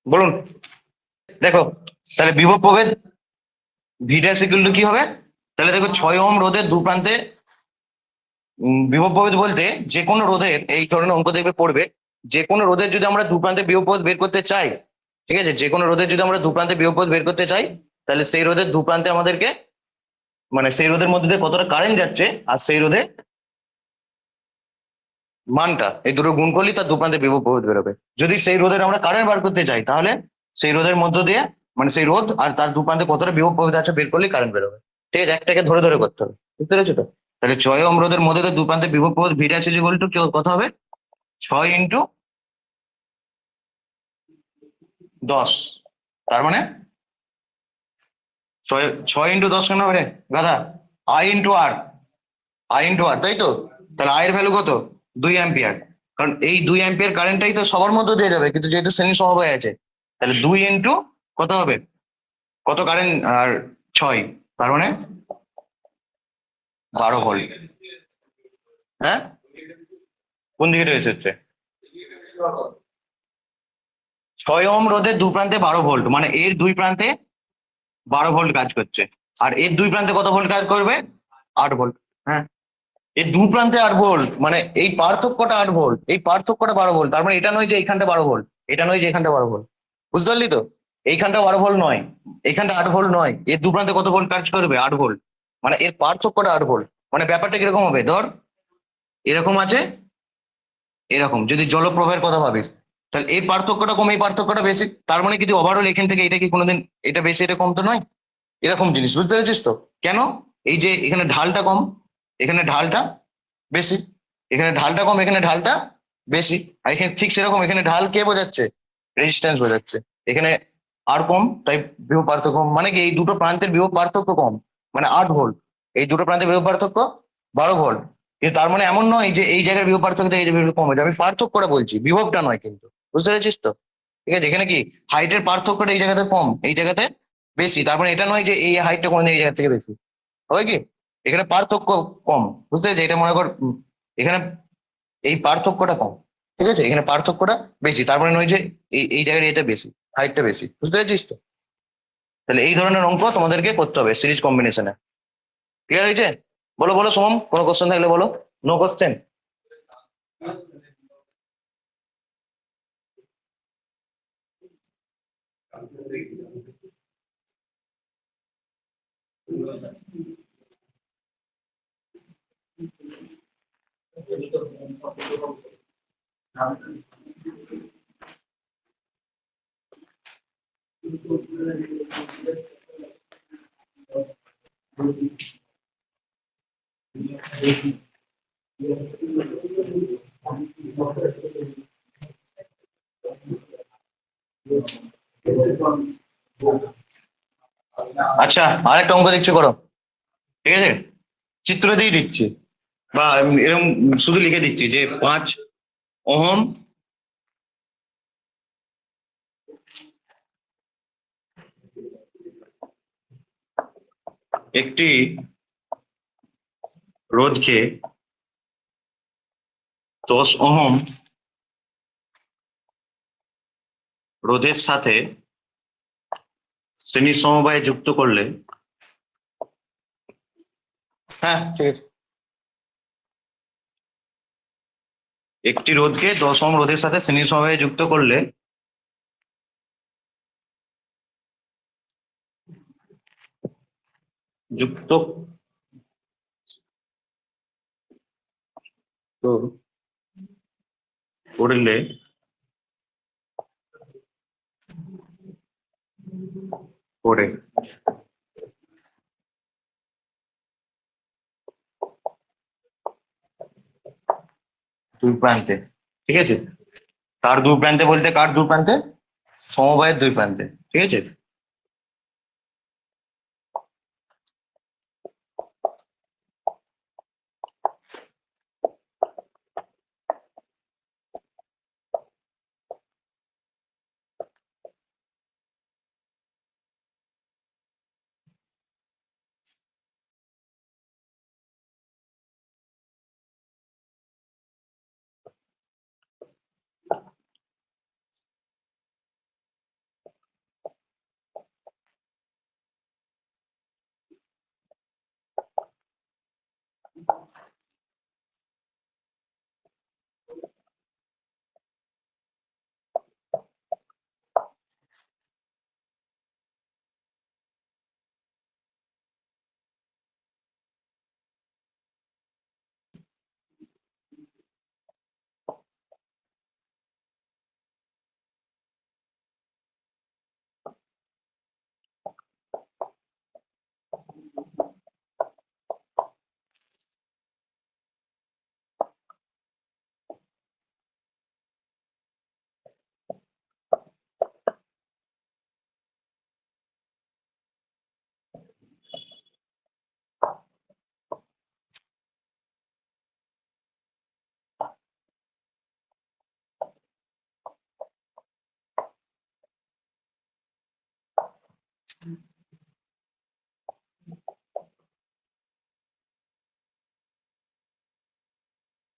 বলুন, দেখো তাহলে বিভব প্রভেদ ভি ড্যাশ ইকুয়াল টু কি হবে, তাহলে দেখো 6 ওহম রোধের দু প্রান্তে বিভব প্রভেদ বলতে যে কোনো রোধের, এই ধরনের অঙ্ক দেখবে পড়বে, যে কোনো রোধের যদি আমরা দু প্রান্তে বিভব প্রভেদ বের করতে চাই, ঠিক আছে, যে কোনো রোধের যদি আমরা দু প্রান্তে বিভব প্রভেদ বের করতে চাই, তাহলে সেই রোধের দু প্রান্তে আমাদেরকে, মানে সেই রোধের মধ্যে দিয়ে কতটা কারেন্ট যাচ্ছে আর সেই রোধে মানটা, এই দুটো গুণ করলেই তার দু প্রান্তে বিভব প্রভেদ বেরোবে। যদি সেই রোধের আমরা কারেন্ট বার করতে চাই, তাহলে সেই রোধের মধ্য দিয়ে, মানে সেই রোধ আর তার দু প্রান্তে কতটা বিভব প্রভেদ আছে বের করলেই কারেন্ট বেরোবে। ঠিক আছে, একটাকে ধরে ধরে করতে হবে, বুঝতে পেরেছো তো। তাহলে 6 ওহম রোধের মধ্যে দিয়ে দু প্রান্তে বিভব প্রভেদ V dash is equal to কত হবে, 6 × 10, তার মানে 6 × 10 কেন হবে রে গাধা, I × R, I × R, তাই তো। তাহলে আয়ের ভ্যালু কত, 2 অ্যাম্পিয়ার, কারণ এই 2 অ্যাম্পিয়ার কারেন্টটাই তো সবার মধ্যে দিয়ে যাবে, কিন্তু যেহেতু শ্রেণী সমবায় আছে, তাহলে 2 × কত হবে, কত কারেন্ট, আর 6, তার মানে 12 ভোল্ট। হ্যাঁ, কোন দিকে রয়েছে হচ্ছে, 6 ওহম রোধের দু প্রান্তে 12 ভোল্ট, মানে এর দুই প্রান্তে 12 ভোল্ট কাজ করছে, আর এর দুই প্রান্তে কত ভোল্ট কাজ করবে, 8 ভোল্ট। হ্যাঁ, এই দু প্রান্তে 8 ভোল্ট, মানে এই পার্থক্যটা 8 ভোল্ট, এই পার্থক্যটা 12 ভোল্ট, তার মানে এটা নয় যে এইখানটা 12 ভোল্ট, এটা নয় যে এখানটা 12 ভোল্ট, বুঝতে পারলি তো, এইখানটা 12 ভোল্ট নয়, এইখানটা 8 ভোল্ট নয়, এর দু প্রান্তে কত ভোল্ট কাজ করবে, 8 ভোল্ট, মানে এর পার্থক্যটা 8 ভোল্ট। মানে ব্যাপারটা কিরকম হবে, ধর এরকম আছে, এরকম যদি জলপ্রবাহের কথা ভাবিস, তাহলে এই পার্থক্যটা কম, এই পার্থক্যটা বেশি, তার মানে কিন্তু ওভারঅল এখান থেকে এটা কি কোনোদিন এটা বেশি এটা কম তো নয়, এরকম জিনিস, বুঝতে পেরেছিস তো? কেন? এই যে এখানে ঢালটা কম, এখানে ঢালটা বেশি, এখানে ঢালটা কম, এখানে ঢালটা বেশি। আর এখানে ঠিক সেরকম, এখানে ঢাল কে বোঝাচ্ছে? রেজিস্ট্যান্স বোঝাচ্ছে। এখানে আর কম, তাই বিভব পার্থক্য কম। মানে কি, এই দুটো প্রান্তের বিভব পার্থক্য কম, মানে 8 ভোল্ট। এই দুটো প্রান্তের বিভব পার্থক্য 12 ভোল্ট। কিন্তু তার মানে এমন নয় যে এই জায়গার বিভব পার্থক্য এই জায়গায় কম হয়েছে, আমি পার্থক্যটা বলছি, বিভবটা নয় কিন্তু। বুঝতে পেরেছিস তো? ঠিক আছে, এখানে কি হাইটের পার্থক্যটা এই জায়গাতে কম, এই জায়গাতে বেশি। তার মানে এটা নয় যে এই হাইটটা কমে এই জায়গা থেকে বেশি, হয় কি? এখানে পার্থক্য কম, বুঝতে পেরেছিস? এটা মনে কর এখানে এই পার্থক্যটা কম, ঠিক আছে, এখানে পার্থক্যটা বেশি। তার মানে নয় যে এই এই জায়গায় এটা বেশি, হাইটটা বেশি। বুঝতে পেরেছিস তো? তাহলে এই ধরনের অঙ্ক তোমাদেরকে করতে হবে সিরিজ কম্বিনেশনে। ক্লিয়ার হয়েছে? বলো বলো সোম, কোনো কোশ্চেন থাকলে বলো। No question? আচ্ছা, আরেকটা অঙ্ক দিচ্ছি, করো। ঠিক আছে, চিত্র দিয়ে দিচ্ছি, বা এরকম শুধু লিখে দিচ্ছি যে 5 ওহম একটি রোধকে 10 ওহম রোধের সাথে শ্রেণী সমবায়ে যুক্ত করলে, হ্যাঁ ঠিক আছে, একটি রোধকে 10 ওহম রোধের সাথে শ্রেণী সমবায়ে যুক্ত করলে যুক্ত করলে করে দুই প্রান্তে, ঠিক আছে, তার দুই প্রান্তে বলতে কার দুই প্রান্তে? সমবায়ের দুই প্রান্তে, ঠিক আছে।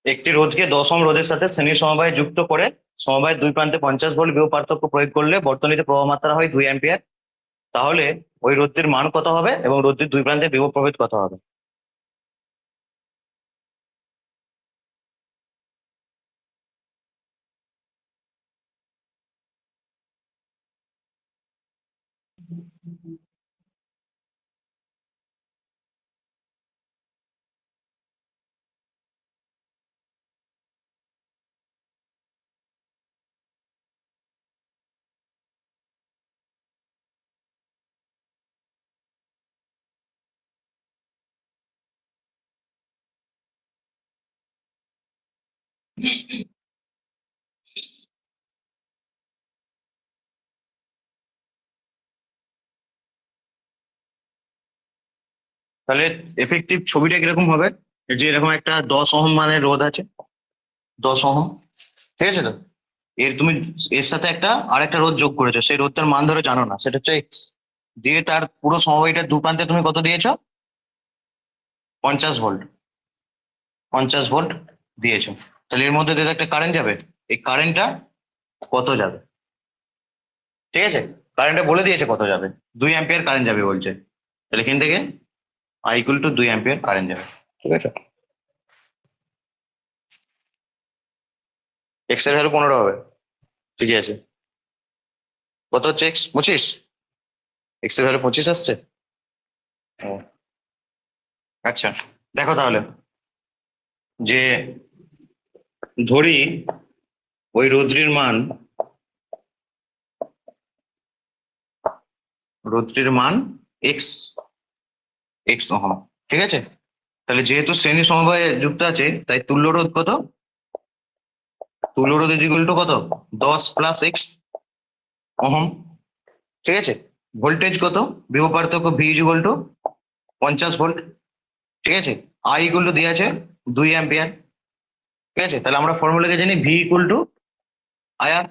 একটি রোধকে 10 ওহম রোধের সাথে শ্রেণী সমবায়ে যুক্ত করে সমবায়ের দুই প্রান্তে 50 ভোল্ট বিভব পার্থক্য প্রয়োগ করলে বর্তনীতে প্রবাহ মাত্রা হয় 2 অ্যাম্পিয়ার। তাহলে ওই রোধটির মান কত হবে এবং রোধটির দুই প্রান্তে বিভব প্রভেদ কত হবে? তাহলে এফেক্টিভ ছবিটা কিরকম হবে, এই যে এরকম একটা 10 ওহম মানের রোধ আছে, 10 ওহম, ঠিক আছে তো? এর তুমি এর সাথে একটা আরেকটা রোধ যোগ করেছো, সেই রোধটার মান ধরে জানো না, সেটা হচ্ছে এক্স। দিয়ে তার পুরো সমবায়টার দু প্রান্তে তুমি কত দিয়েছো? 50 ভোল্ট, 50 ভোল্ট দিয়েছো। তাহলে এর মধ্যে দিয়ে একটা কারেন্ট যাবে, এই কারেন্টটা কত যাবে? ঠিক আছে, কারেন্টটা বলে দিয়েছে কত যাবে, 2 অ্যাম্পিয়ার কারেন্ট যাবে বলছে। তাহলে এখান থেকে I equal two 2 ampere current যাবে, ঠিক আছে। এক্স এর ভ্যালু 15 হবে, ঠিক আছে। কত হচ্ছে এক্স? 25। এক্স এর ভ্যালু 25 আসছে। ও আচ্ছা, দেখো তাহলে, যে ধরি ওই রোধটির মান এক্স, এক্স ওহম, ঠিক আছে। তাহলে যেহেতু শ্রেণী সমবায়ে যুক্ত আছে, তাই তুল্য রোধ কত? তুল্য রোধ ইজ ইকুয়াল টু কত? 10 + x ওহম, ঠিক আছে। ভোল্টেজ কত? বিভব পার্থক্য V is equal two 50 volt, ঠিক আছে। আই ইকুয়াল টু দিয়ে আছে 2 অ্যাম্পিয়ার, ঠিক আছে। তাহলে আমরা ফর্মুলাকে জানি ভি ইকুয়াল টু আইআর,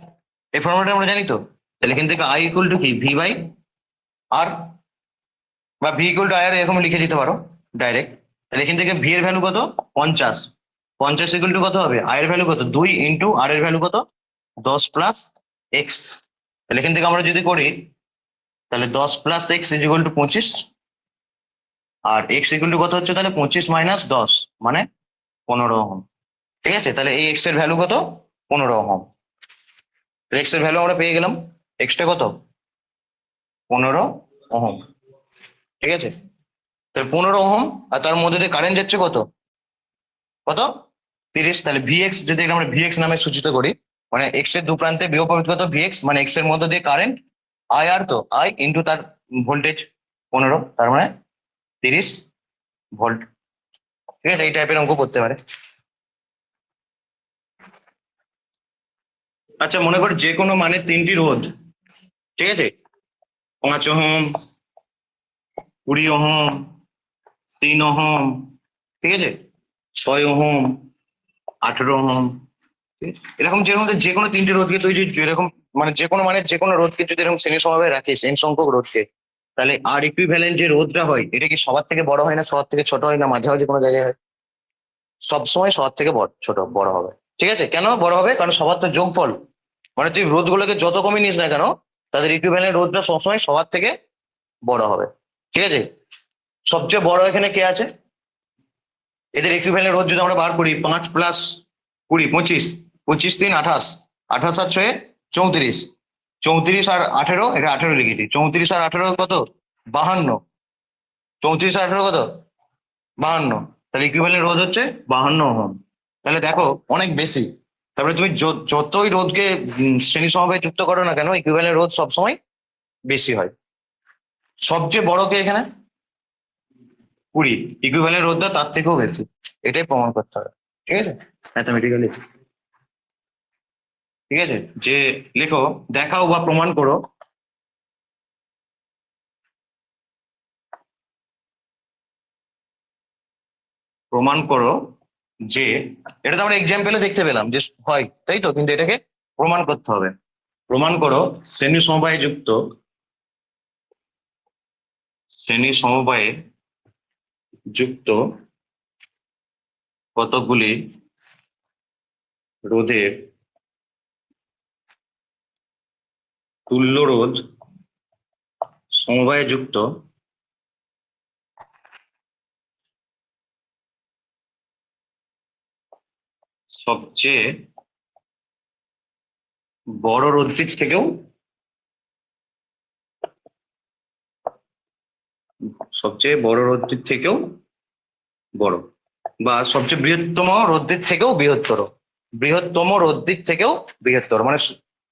এই ফর্মুলাটা আমরা জানি তো। তাহলে এখান থেকে আই ইকুয়াল টু কি, ভি বাই আর, বা ভি ইকুয়াল টু আইআর এরকম লিখে দিতে পারো ডাইরেক্ট। তাহলে এখান থেকে ভি এর ভ্যালু কত? 50, 50 ইকুয়াল টু কত হবে? আই এর ভ্যালু কত? 2 ইন্টু আর এর ভ্যালু কত? 10 + x। তাহলে এখান থেকে আমরা যদি করি, তাহলে 10 + x ইজ ইকুয়াল টু 25, আর x ইকুয়াল টু কত হচ্ছে তাহলে? 25 - 10 মানে 15 ওহম, ঠিক আছে। তাহলে এই x এর ভ্যালু কত? 15 ওহম। এক্স এর ভ্যালু আমরা পেয়ে গেলাম, এক্সটা কত? 15 ওহম, ঠিক আছে। তাহলে 15 ওহম, আর তার মধ্যে দিয়ে কারেন্ট যাচ্ছে কত? কত? 30। তাহলে ভিএক্স যদি এটা আমরা ভিএক্স নামে সূচিত করি, মানে এক্স এর দু প্রান্তে বিভব কত? ভিএক্স, মানে এক্স এর মধ্যে দিয়ে কারেন্ট আই আর, তো আই ইন্টু তার ভোল্টেজ 15, তার মানে 30 ভোল্ট, ঠিক আছে। এই টাইপের অঙ্ক করতে পারে। আচ্ছা, মনে কর যে কোনো মানে 3টি রোধ, ঠিক আছে, 5 ওহম, 20 ওহম, 3 ওহম, ঠিক আছে, 6 ওহম, 18 ওহম, ঠিক আছে? এরকম যেরকম যে কোনো 3টি রোধকে তুই যদি এরকম, মানে যে কোনো যে কোনো রোধকে যদি এরকম শ্রেণী সমভাবে রাখিস, n সংখ্যক রোধকে, তাহলে আর ইকুইভ্যালেন্ট যে রোধটা হয়, এটা কি সবার থেকে বড় হয় না সবার থেকে ছোট হয়, না মাঝামাঝি কোনো জায়গায় হয়? সবসময় সবার থেকে বড় হবে, ঠিক আছে। কেন বড় হবে? কারণ সবার তো যোগফল, মানে তুই রোধগুলোকে যত কমই নিস না কেন, তাদের ইকুইভ্যালেন্ট রোধটা সবসময় সবার থেকে বড় হবে, ঠিক আছে। সবচেয়ে বড় এখানে কে আছে? এদের ইকুইভ্যালেন্ট রোধ যদি আমরা বার করি, 5 + 20 25, 25 3 28, 28 আর 6 34, 34 আর 18, এটা 18 লিখেছি, 34 আর 18 কত? 52, 34 আর 18 কত? 52। তাহলে ইকুইভ্যালেন্ট রোধ হচ্ছে 52 ওহম। তাহলে দেখো অনেক বেশি। তারপরে তুমি যতই রোধকে শ্রেণী সমবায়ে যুক্ত করো না কেন, ইকুইভ্যালেন্ট রোধ সবসময় বেশি হয়। সবচেয়ে বড় কে এখানে? 20, ইকুইভ্যালেন্ট রোধটা তার থেকেও বেশি, এটাই প্রমাণ করতে হবে, ঠিক আছে, ম্যাথামেটিক্যালি, ঠিক আছে। যে লেখো, দেখাও বা প্রমাণ করো প্রমাণ করো যে, এটা তো আমরা এক্সাম্পলে দেখতে পেলাম যে হয়, তাই তো, কিন্তু এটাকে প্রমাণ করতে হবে। প্রমাণ করো শ্রেণী সমবায়ে যুক্ত কতগুলি রোধের তুল্য রোধ সমবায়ে যুক্ত সবচেয়ে বড় রোধটির থেকেও বড়, বা সবচেয়ে বৃহত্তম রোধটির থেকেও বৃহত্তর, বৃহত্তম রোধটির থেকেও বৃহত্তর, মানে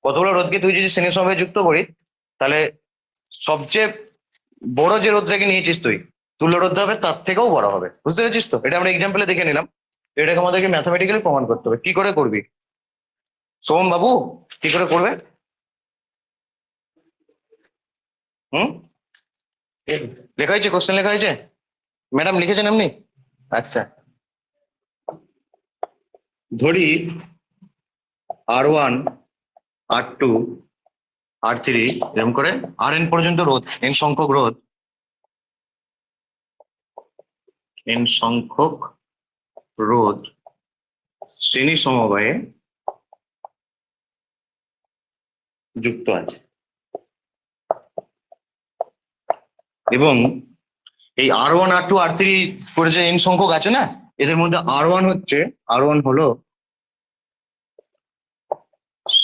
কতগুলো রোধকে তুই যদি শ্রেণী সমবায়ে যুক্ত করিস, তাহলে সবচেয়ে বড় যে রোধটাকে নিয়েছিস তুই, তুল্য রোধ হবে তার থেকেও বড় হবে, বুঝতে পেরেছিস তো? এটা আমরা এক্সাম্পলে দেখে নিলাম। এটাকে আমাদেরকে ম্যাথামেটিক্যালি প্রমাণ করতে হবে। কি করে করবি সোম বাবু, কি করে করবে? হুম, লেখা হয়েছে, কোশ্চেন লেখা হয়েছে, ম্যাডাম লিখেছেন এমনি? আচ্ছা, ধরি R1, R2, R3 এরকম করে Rn পর্যন্ত রোধ, n সংখ্যক রোধ, n সংখ্যক রোধ শ্রেণী সমবায়ে যুক্ত আছে। এবং এই R1, R2, R3 করে যে n সংখ্যক আছে না, এদের মধ্যে R1 হলো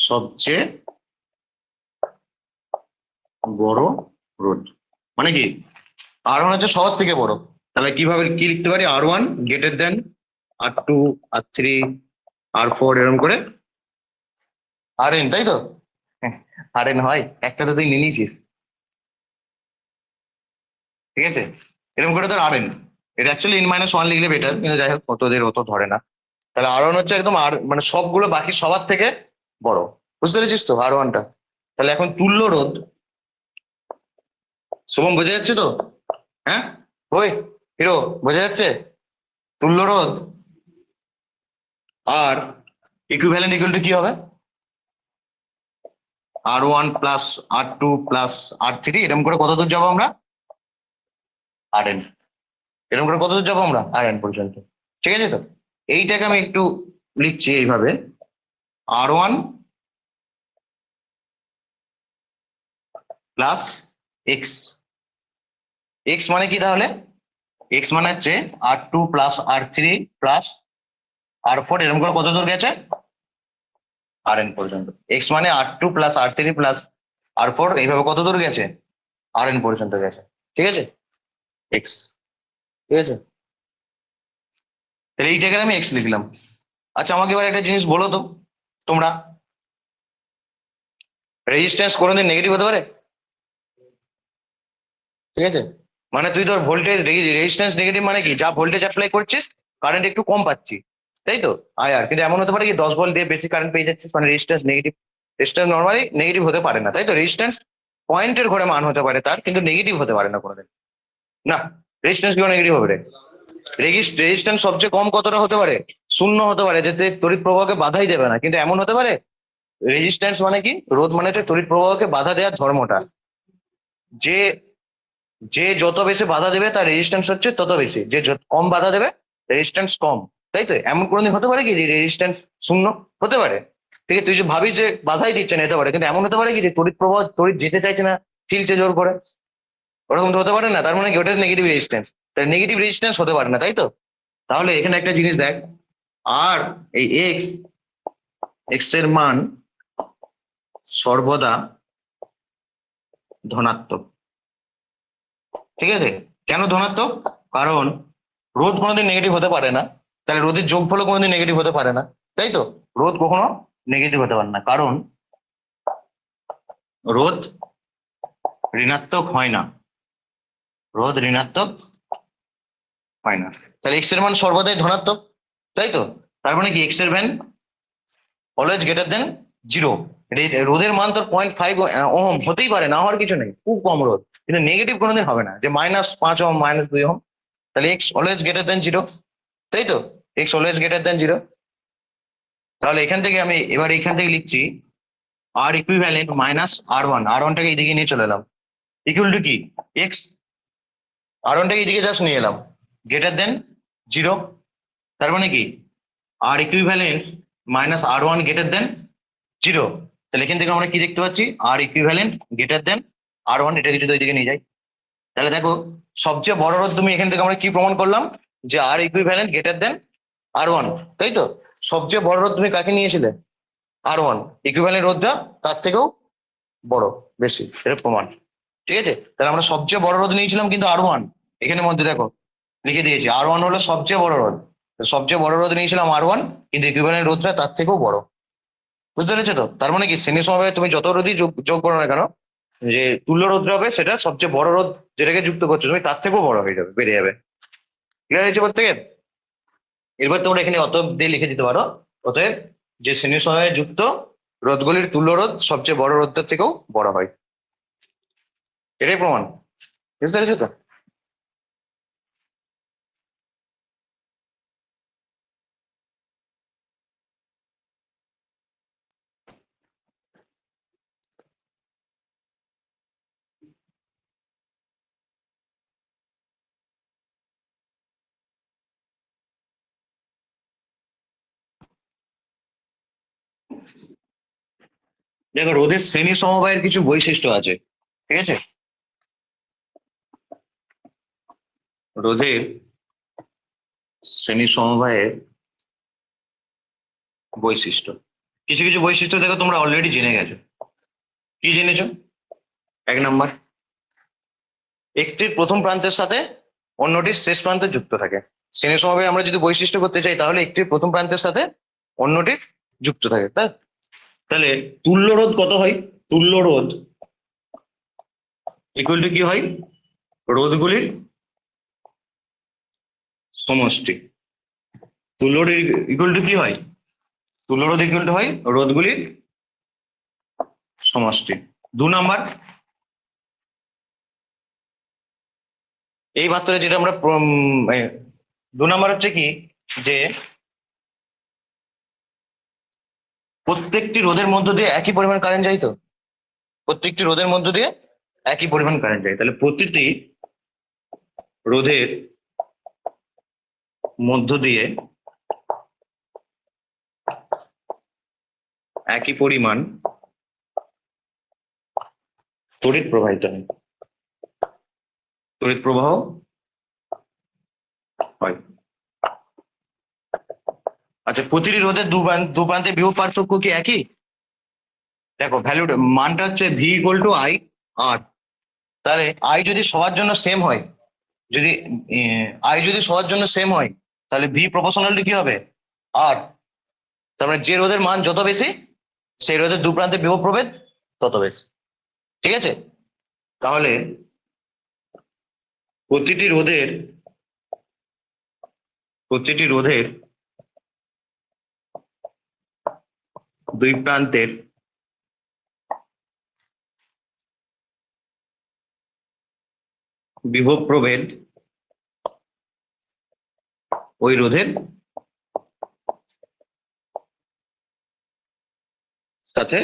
সবচেয়ে বড় রোধ। মানে কি, R1 হচ্ছে সবার থেকে বড়। তাহলে কিভাবে কি লিখতে পারি? R1 greater than R2, R3, R4 এরকম করে Rn, তাই তো? Rn হয় একটা তো তুই নিয়ে নিয়েছিস, ঠিক আছে? এরকম করে তোর Rn, এটা অ্যাকচুয়ালি n-1 লিখলে বেটার, কিন্তু যাই হোক তোদের অত ধরে না। তাহলে R1 হচ্ছে একদম আর মানে সবগুলো বাকি সবার থেকে বড়। বুঝতে পেরেছিস তো R1টা? তাহলে এখন তুল্য রোধ, শুভম বোঝা যাচ্ছে তো? হ্যাঁ, ওই হিরো, বোঝা যাচ্ছে? তুল্য রোধ আর ইকুইভ্যালেন্ট ইকুয়াল টু কি হবে? R1 plus R2 plus R3 এরকম করে কত দূর যাবো আমরা? Rn, এরকম করে কত দূর যাবো আমরা? Rn পর্যন্ত। ঠিক আছে তো? এইটাকে আমি একটু লিখছি এইভাবে, R1 প্লাস এক্স। এক্স মানে কি তাহলে? এক্স মানে হচ্ছে R2 plus R3 plus R4 এরকম করে কত দূর গেছে? Rn পর্যন্ত। এক্স মানে R2 plus R3 plus R4 এইভাবে কত দূর গেছে? Rn পর্যন্ত গেছে। ঠিক আছে, এক্স। ঠিক আছে, তাহলে এই জায়গায় আমি এক্স লিখলাম। আচ্ছা, আমাকে এবার একটা জিনিস বলো তো তোমরা, রেজিস্ট্যান্স কোনোদিন নেগেটিভ হতে পারে? ঠিক আছে, মানে তুই তোর ভোল্টেজ রেজিস্ট্যান্স নেগেটিভ মানে কি, যা ভোল্টেজ অ্যাপ্লাই করছিস কারেন্ট একটু কম পাচ্ছি, তাই তো? আয়ার কিন্তু এমন হতে পারে কি 10 ভোল্ট দিয়ে বেশি কারেন্ট পেয়ে যাচ্ছিস, মানে resistance negative. Resistance normally negative হতে পারে না, তাই তো? রেজিস্ট্যান্স পয়েন্টের ঘরে মান হতে পারে তার, কিন্তু নেগেটিভ হতে পারে না কোনোদিন। না, রেজিস্ট্যান্স কেউ নেগেটিভ হবে রে? রেজিস্ট্যান্স সবচেয়ে কম কতটা হতে পারে? শূন্য হতে পারে, যেতে তড়িৎ প্রবাহকে বাধাই দেবে না, কিন্তু এমন হতে পারে রেজিস্ট্যান্স মানে কি, রোধ মানে হচ্ছে তড়িৎ প্রবাহকে বাধা দেওয়ার ধর্মটা। যে যে যত বেশি বাধা দেবে তার রেজিস্ট্যান্স হচ্ছে তত বেশি, যে কম বাধা দেবে রেজিস্ট্যান্স কম, তাই তো? এমন কোনোদিন হতে পারে কি যে রেজিস্ট্যান্স শূন্য? হতে পারে। ঠিক আছে, তুই যে ভাবিস যে বাধাই দিচ্ছে না, হতে পারে, কিন্তু এমন হতে পারে কি যে তড়িৎ প্রবাহ, তড়িৎ যেতে চাইছে না, চিলছে জোর করে, ওরকম তো হতে পারে না? তার মানে কি ওটা নেগেটিভ রেজিস্ট্যান্স, তাই নেগেটিভ রেজিস্ট্যান্স হতে পারে না, তাই তো? তাহলে এখানে একটা জিনিস দেখ, আর এই এক্স, এক্স এর মান সর্বদা ধনাত্মক। ঠিক আছে, কেন ধনাত্মক? কারণ রোধ কোনোদিন নেগেটিভ হতে পারে না, তাহলে রোধের যোগফলও কোনোদিন নেগেটিভ হতে পারে না, তাই তো? রোধ কখনো নেগেটিভ হতে পারে না, কারণ রোধ ঋণাত্মক হয় না, রোধ ঋণাত্মক হয় না। তাহলে এক্স এর মান সর্বদাই ধনাত্মক, তাই তো? তার মানে কি এক্স এর ভ্যান অলওয়েজ গ্রেটার দেন 0। রোধের মান তোর 0.5 ওহম হতেই পারে, না হওয়ার কিছু নেই, খুব কম রোধ, কিন্তু নেগেটিভ কোনোদিন হবে না যে -5 ওহম, -2 ওহম। তাহলে এক্স অলওয়েজ গ্রেটার দেন 0, তাই তো? X always greater than 0। তাহলে এখান থেকে আমি এবার এখান থেকে লিখছি আর ইকুইভ্যালেন্ট মাইনাস আর ওয়ানটাকে এইদিকে নিয়ে চলে এলাম, ইকুয়াল টু কি, এক্স। আর ওয়ানটাকে এইদিকে জাস্ট নিয়ে এলাম, গ্রেটার দেন 0। তার মানে কি আর ইকুইভ্যালেন্ট মাইনাস আর ওয়ান গ্রেটার দেন 0। তাহলে এখান থেকে আমরা কি দেখতে পাচ্ছি, আর ইকুইভ্যালেন্ট গ্রেটার দেন আর ওয়ান, এটাকে যদি ওইদিকে নিয়ে যাই, তাহলে দেখো সবচেয়ে বড় রোধ তুমি এখান থেকে আমরা কি প্রমাণ করলাম, যে আর ইকুইভ্যালেন্ট গ্রেটার দেন আর ওয়ান, তাই তো? সবচেয়ে বড় রোধ তুমি কাকে নিয়েছিলে? আর ওয়ান। ইকুইভ্যালেন্ট রোধটা তার থেকেও বড়, বেশি, এটা প্রমাণ। ঠিক আছে, তাহলে আমরা সবচেয়ে বড় রোধ নিয়েছিলাম কিন্তু আর ওয়ান, এখানে মধ্যে দেখো লিখে দিয়েছি আর ওয়ান হলো সবচেয়ে বড় রোধ। তো সবচেয়ে বড় রোধ নিয়েছিলাম আর ওয়ান, কিন্তু ইকুইভ্যালেন্ট রোধটা তার থেকেও বড়। বুঝতে পেরেছো তো? তার মানে কি শ্রেণী সমবায়ে তুমি যত রোধই যোগ যোগ করো না কেন, যে তুল্য রোধটা হবে সেটা সবচেয়ে বড় রোধ যেটাকে যুক্ত করছো তুমি তার থেকেও বড় হয়ে যাবে, বেড়ে যাবে। ঠিক আছে প্রত্যেকের? এরপর তোমরা এখানে অতএব দিয়ে লিখে দিতে পারো, অতএব যে শ্রেণী সমবায়ে যুক্ত রোধগুলির তুল্য রোধ সবচেয়ে বড় রোধটার থেকেও বড় হয়। এটাই প্রমাণ। বুঝতে পেরেছো তো? দেখো, রোধের শ্রেণী সমবায়ের কিছু বৈশিষ্ট্য আছে, ঠিক আছে? রোধের শ্রেণী সমবায়ের বৈশিষ্ট্য, কিছু কিছু বৈশিষ্ট্য দেখো তোমরা অলরেডি জেনে গেছো। কি জেনেছো? 1 নম্বর, একটির প্রথম প্রান্তের সাথে অন্যটির শেষ প্রান্তে যুক্ত থাকে। শ্রেণী সমবায় আমরা যদি বৈশিষ্ট্য করতে চাই তাহলে একটির প্রথম প্রান্তের সাথে অন্যটির যুক্ত থাকে, তাই? তাহলে তুল্য রোধ কত হয়? তুল্য রোধ ইকুয়াল টু কি হয়? রোধগুলির সমষ্টি। তুল্য রোধ ইকুয়াল টু কি হয়? তুল্য রোধ ইকুয়াল টু হয় রোধগুলির সমষ্টি। 2 নম্বর, এই মাত্রায় যেটা আমরা 2 নম্বর হচ্ছে কি, যে প্রত্যেকটি রোধের মধ্য দিয়ে একই পরিমাণ কারেন্ট যায়। তো প্রত্যেকটি রোধের মধ্য দিয়ে একই পরিমাণ কারেন্ট যায়, তাহলে প্রতিটি রোধের মধ্য দিয়ে একই পরিমাণ তড়িৎ প্রবাহিত হয়, তড়িৎ প্রবাহ হয়। আচ্ছা, প্রতিটি রোধের দু প্রান্তে বিভব পার্থক্য কি একই? দেখো, ভ্যালু মানটা হচ্ছে ভি ইকুয়াল টু আই আর, তাহলে আই যদি সবার জন্য সেম হয়, যদি আই যদি সবার জন্য সেম হয়, তাহলে ভি প্রপোর্শনাল কি হবে? আর। তার মানে যে রোধের মান যত বেশি সেই রোধের দু প্রান্তে বিভব প্রভেদ তত বেশি, ঠিক আছে? তাহলে প্রতিটি রোধের দুই প্রান্তের বিভব প্রভেদ ওই রোধের সাথে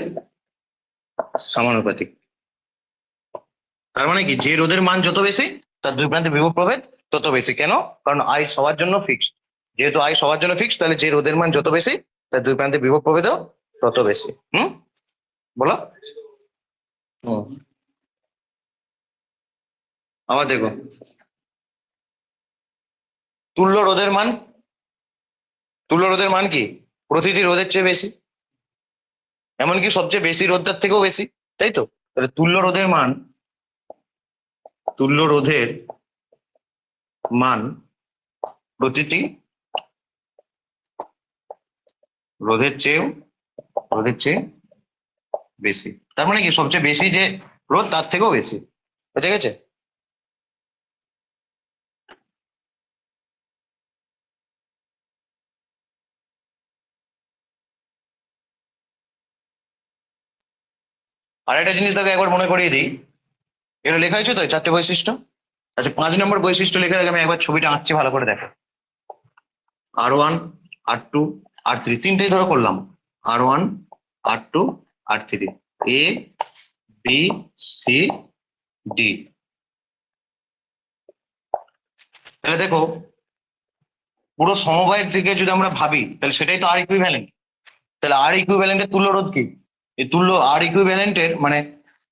সমানুপাতিক। তার মানে কি, যে রোধের মান যত বেশি তার দুই প্রান্তে বিভব প্রভেদ তত বেশি। কেন? কারণ আই সবার জন্য ফিক্সড। যেহেতু আই সবার জন্য ফিক্সড, তাহলে যে রোধের মান যত বেশি তার দুই প্রান্তে বিভব প্রভেদও তত বেশি। বলো। হুম। আবার দেখো, তুল্য রোধের মান, তুল্য রোধের মান কি প্রতিটি রোধের চেয়ে বেশি, এমনকি সবচেয়ে বেশি রোধটার থেকেও বেশি, তাই তো? তাহলে তুল্য রোধের মান প্রতিটি রোধের চেয়ে বেশি। তার মানে কি, সবচেয়ে বেশি যে রোধ তার থেকেও বেশি। বুঝে গেছে? আর একটা জিনিস দেখো, একবার মনে করিয়ে দিই, এটা লেখা হয়েছে তো 4টে বৈশিষ্ট্য। আচ্ছা, 5 নম্বর বৈশিষ্ট্য লেখার আগে আমি একবার ছবিটা আঁকছি, ভালো করে দেখো। R1, R2, R3, তিনটেই ধরো করলাম। R1, R2, R3, A, B, C, D। তাহলে দেখো, পুরো সমবায়ের দিকে যদি আমরা ভাবি তাহলে সেটাই তো আর ইকুইভ্যালেন্ট। তাহলে আর ইকুইভ্যালেন্টের তুল্য রোধ কি? এই তুল্য আর ইকুইভ্যালেন্টের মানে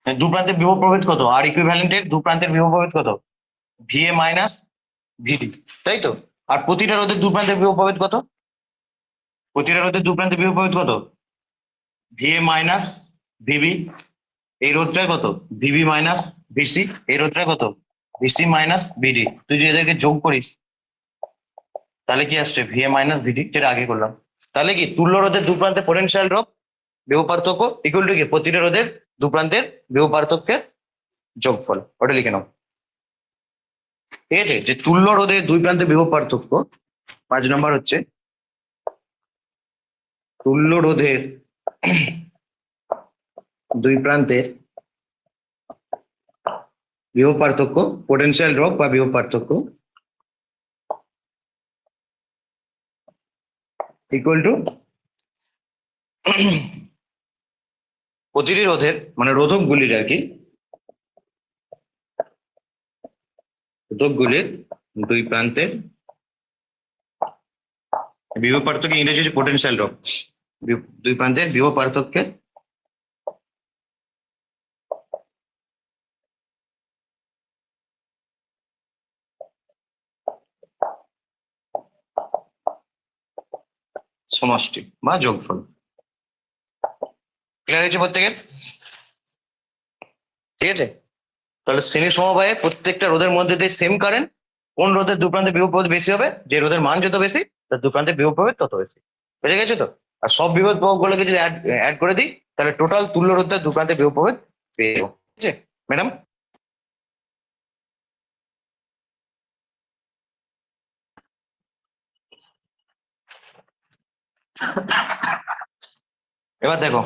দু প্রান্তের বিভব প্রভেদ কত? আর ইকুইভ্যালেন্টের দু প্রান্তের বিভব প্রভেদ কত? ভিএ মাইনাস ভিডি, তাই তো? আর প্রতিটা রোধের দু প্রান্তের বিভব প্রভেদ কত? প্রতিটা রোধের দু প্রান্তের বিভব প্রভেদ কত? VA minus VB. এই রোধটা কত? VB minus VC. এই রোধটা কত? VC minus VD. তুই যদি এদেরকে যোগ করিস তাহলে কি আসছে? ভিএ মাইনাস ভিডি, যেটা আগে করলাম। তাহলে কি, তুল্য রোধের দু প্রান্তে পোটেনশিয়াল ড্রপ বিভব পার্থক্য ইকুয়াল টু কি, প্রতিটা রোধের দু প্রান্তের বিভব পার্থক্যের যোগফল। ওটা লিখে নাও, ঠিক আছে? যে তুল্য রোধের দুই প্রান্তের বিভব পার্থক্য 5 নম্বর হচ্ছে তুল্য রোধের দুই প্রান্তের বিভব পার্থক্য, পোটেনশিয়াল ড্রপ বা বিভব পার্থক্য ইকুয়াল টু প্রতিটি রোধের মানে রোধকগুলির আর কি, রোধকগুলির দুই প্রান্তের বিভব পার্থক্য, ইংরেজি হচ্ছে পোটেনশিয়াল ড্রপ, দুই প্রান্তের বিভব পার্থক্যের সমষ্টি বা যোগফল। ক্লিয়ার হয়েছে প্রত্যেকের? ঠিক আছে, তাহলে শ্রেণী সমবায়ে প্রত্যেকটা রোধের মধ্যে দিয়ে সেম কারেন্ট, কোন রোধের দু প্রান্তে বিভব প্রভেদ বেশি হবে, যে রোধের মান যত বেশি তার দু প্রান্তে বিভব প্রভেদ তত বেশি। বুঝে গেছে তো? আর সব বিভব প্রভেদগুলোকে যদি অ্যাড করে দিই তাহলে টোটাল তুল্য রোধের দু প্রান্তে বিভব প্রভেদ পেয়ে যাবো। ঠিক আছে ম্যাডাম? এবার দেখো